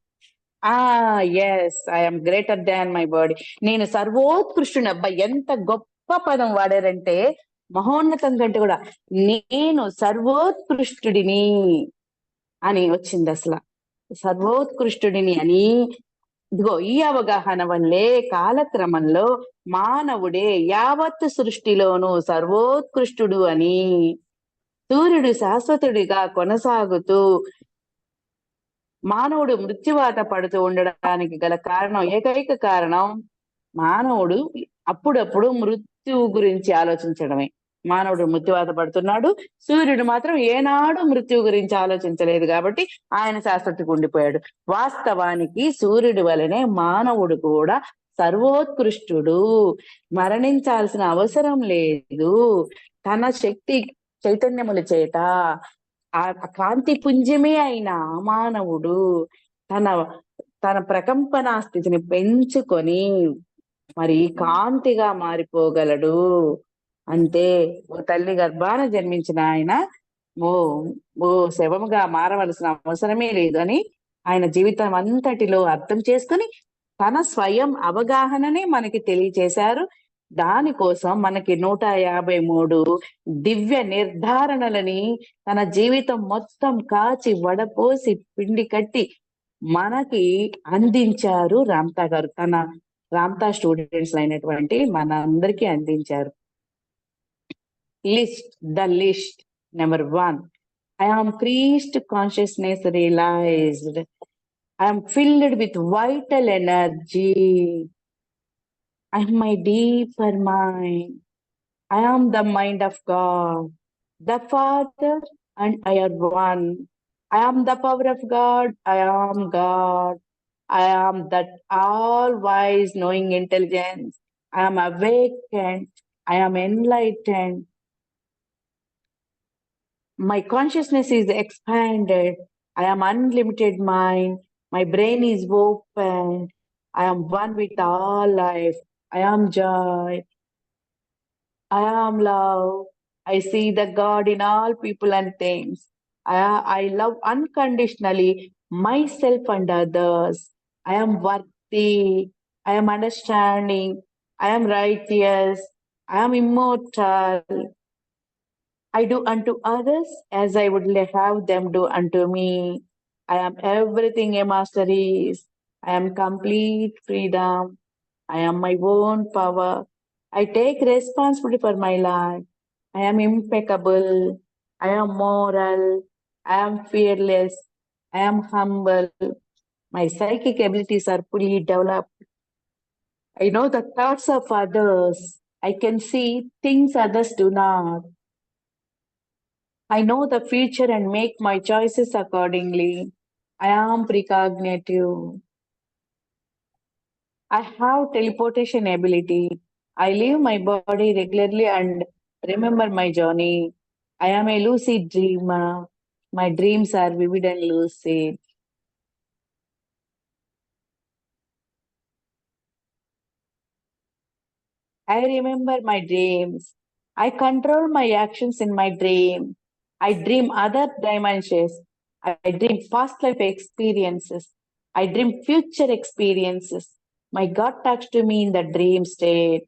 Yes, I'm greater than my body. నేను సర్వోత్కృష్టుని. అబ్బా, ఎంత గొప్ప పదం వాడారంటే, మహోన్నతం కంటే కూడా నేను సర్వోత్కృష్టుడిని అని వచ్చింది. అసలు సర్వోత్కృష్టుడిని అని. ఇదిగో ఈ అవగాహన వల్లే కాలక్రమంలో మానవుడే యావత్ సృష్టిలోనూ సర్వోత్కృష్టుడు అని, సూర్యుడు శాశ్వతుడిగా కొనసాగుతూ మానవుడు మృత్యువాత పడుతూ ఉండడానికి గల కారణం, ఏకైక కారణం, మానవుడు అప్పుడప్పుడు మృత్యువు గురించి ఆలోచించడమే. మానవుడు మృత్యువాత పడుతున్నాడు, సూర్యుడు మాత్రం ఏనాడు మృత్యువు గురించి ఆలోచించలేదు కాబట్టి ఆయన శాశ్వతకు ఉండిపోయాడు. వాస్తవానికి సూర్యుడి వలనే మానవుడు కూడా సర్వోత్కృష్టుడు. మరణించాల్సిన అవసరం లేదు. తన శక్తి చైతన్యముల చేత ఆ కాంతి పుంజమే అయిన మానవుడు తన ప్రకంపనా స్థితిని పెంచుకొని మరి కాంతిగా మారిపోగలడు. అంతే. ఓ తల్లి గర్భాన జన్మించిన ఆయన ఓ శవముగా మారవలసిన అవసరమే లేదు అని ఆయన జీవితం అంతటిలో అర్థం చేసుకుని తన స్వయం అవగాహననే మనకి తెలియచేశారు. దానికోసం మనకి 153 దివ్య నిర్ధారణలని తన జీవితం మొత్తం కాచి వడపోసి పిండి కట్టి మనకి అందించారు రామ్తా గారు. తన రామ్తా స్టూడెంట్స్ అయినటువంటి మన అందరికీ అందించారు. The list number 1. I am Christ consciousness realized. I am filled with vital energy. I am my deeper mind. I am the mind of God, the Father, and I are one. I am the power of God. I am God. I am that all-wise knowing intelligence. I am awakened. I am enlightened. My consciousness is expanded. I am unlimited mind. My brain is open. I am one with all life. I am joy. I am love. I see the God in all people and things. I love unconditionally myself and others. I am worthy. I am understanding. I am righteous. I am immortal. I do unto others as I would have them do unto me. I am everything a master is. I am complete freedom. I am my own power. I take responsibility for my life. I am impeccable. I am moral. I am fearless. I am humble. My psychic abilities are fully developed. I know the thoughts of others. I can see things others do not. I know the future and make my choices accordingly. I am precognitive. I have teleportation ability. I leave my body regularly and remember my journey. I am a lucid dreamer. My dreams are vivid and lucid. I remember my dreams. I control my actions in my dream. I dream other dimensions. I dream past life experiences. I dream future experiences. My God talks to me in the dream state.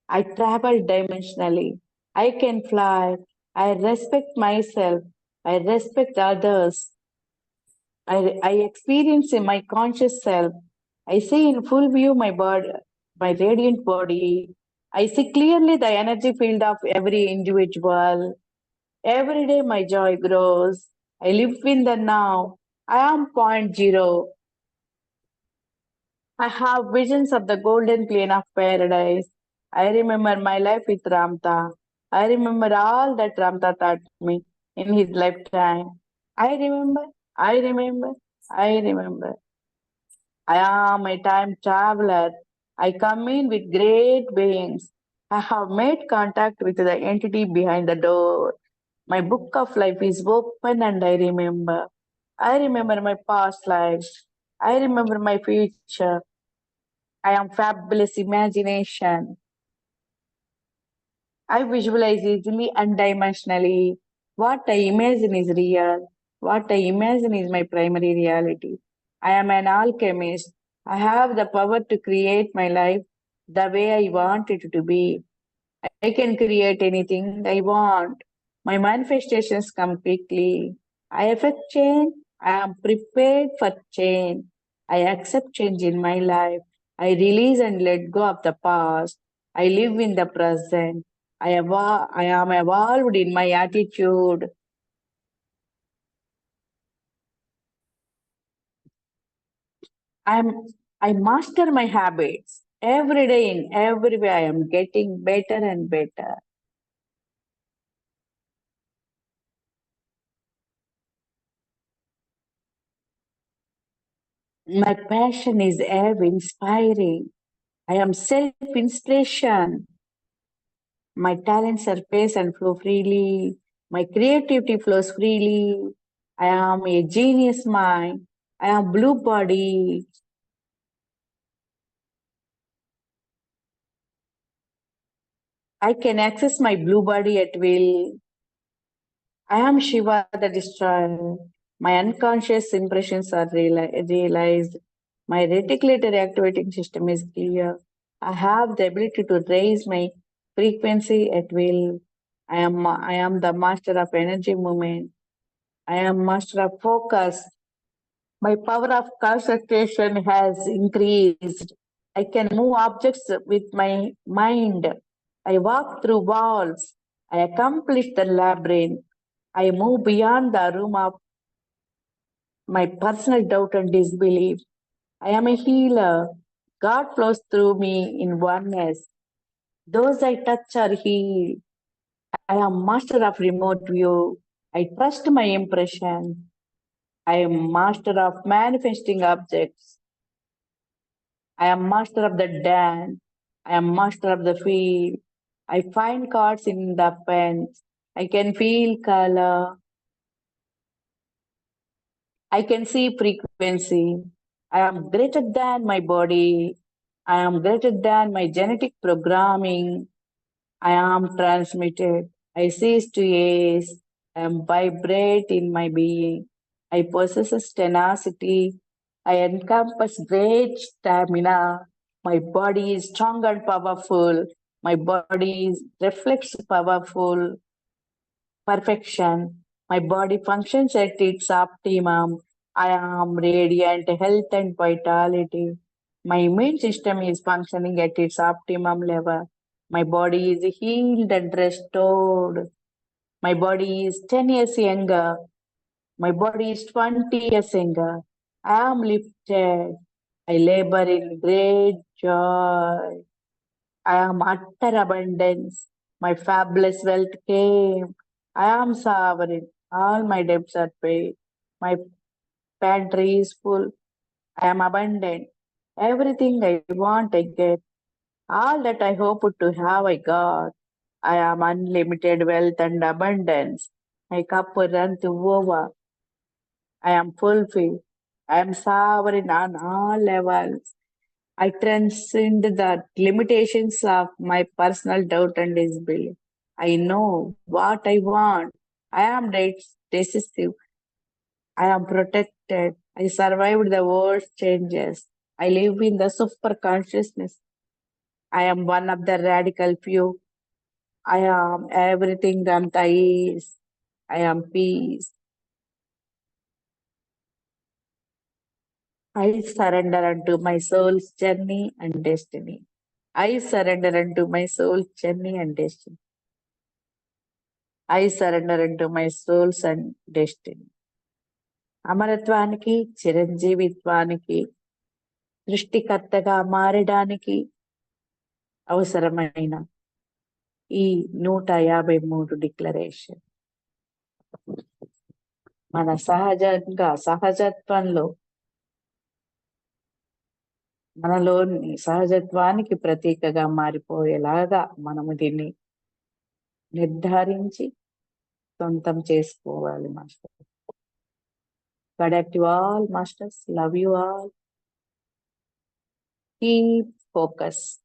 I travel dimensionally. I can fly. I respect myself. I respect others. I experience in my conscious self. I see in full view my body, my radiant body. I see clearly the energy field of every individual. Every day my joy grows. I live in the now. I am point zero. I have visions of the golden plain of paradise. I remember my life with Ramta. I remember all that Ramta taught me in his lifetime. I remember, I remember, I remember. I am a time traveler. I come in with great beings. I have made contact with the entity behind the door. My book of life is open and I remember. I remember my past lives. I remember my future. I am fabulous imagination. I visualize easily and dimensionally. What I imagine is real. What I imagine is my primary reality. I am an alchemist. I have the power to create my life the way I want it to be. I can create anything I want. My manifestations come quickly. I affect change. I am prepared for change. I accept change in my life. I release and let go of the past. I live in the present. I am evolved in my attitude. I master my habits. Every day in every way I am getting better and better. My passion is ever inspiring. I am self-inspiration. My talents surface and flow freely. My creativity flows freely. I am a genius mind. I am blue body. I can access my blue body at will. I am Shiva the destroyer. My unconscious impressions are realized. My reticular activating system is clear. I have the ability to raise my frequency at will. I am the master of energy movement. I am master of focus. My power of concentration has increased. I can move objects with my mind. I walk through walls. I accomplish the labyrinth. I move beyond the room of my personal doubt and disbelief. I am a healer. God flows through me in oneness. Those I touch are healed. I am master of remote view. I trust my impression. I am master of manifesting objects. I am master of the dance. I am master of the field. I find cards in the pens. I can feel color. I can see frequency. I am greater than my body. I am greater than my genetic programming. I am transmitted. I cease to age. I am vibrate in my being. I possess tenacity. I encompass great stamina. My body is strong and powerful. My body reflects powerful perfection. My body functions at its optimum. I am radiant health and vitality. My immune system is functioning at its optimum level. My body is healed and restored. My body is 10 years younger. My body is 20 years younger. I am lifted. I labor in great joy. I am utter abundance. My fabulous wealth came. I am sovereign. All my debts are paid. My pantry is full. I am abundant. Everything I want, I get. All that I hoped to have, I got. I am unlimited wealth and abundance. My cup runs over. I am fulfilled. I am sovereign on all levels. I transcend the limitations of my personal doubt and disbelief. I know what I want. I am decisive. I am protected. I survived the world's changes. I live in the super consciousness. I am one of the radical few. I am everything Ramta is. I am peace. I surrender unto my soul's journey and destiny. I surrender unto my soul's journey and destiny. I surrender unto my soul's and destiny. అమరత్వానికి చిరంజీవిత్వానికి సృష్టికర్తగా మారడానికి అవసరమైన ఈ 153 declaration మన సహజత్వంలో మనలోని సహజత్వానికి ప్రతీకగా మారిపోయేలాగా మనము దీన్ని నిర్ధారించి సొంతం చేసుకోవాలి master. Connect you all, masters. Love you all. Keep focus.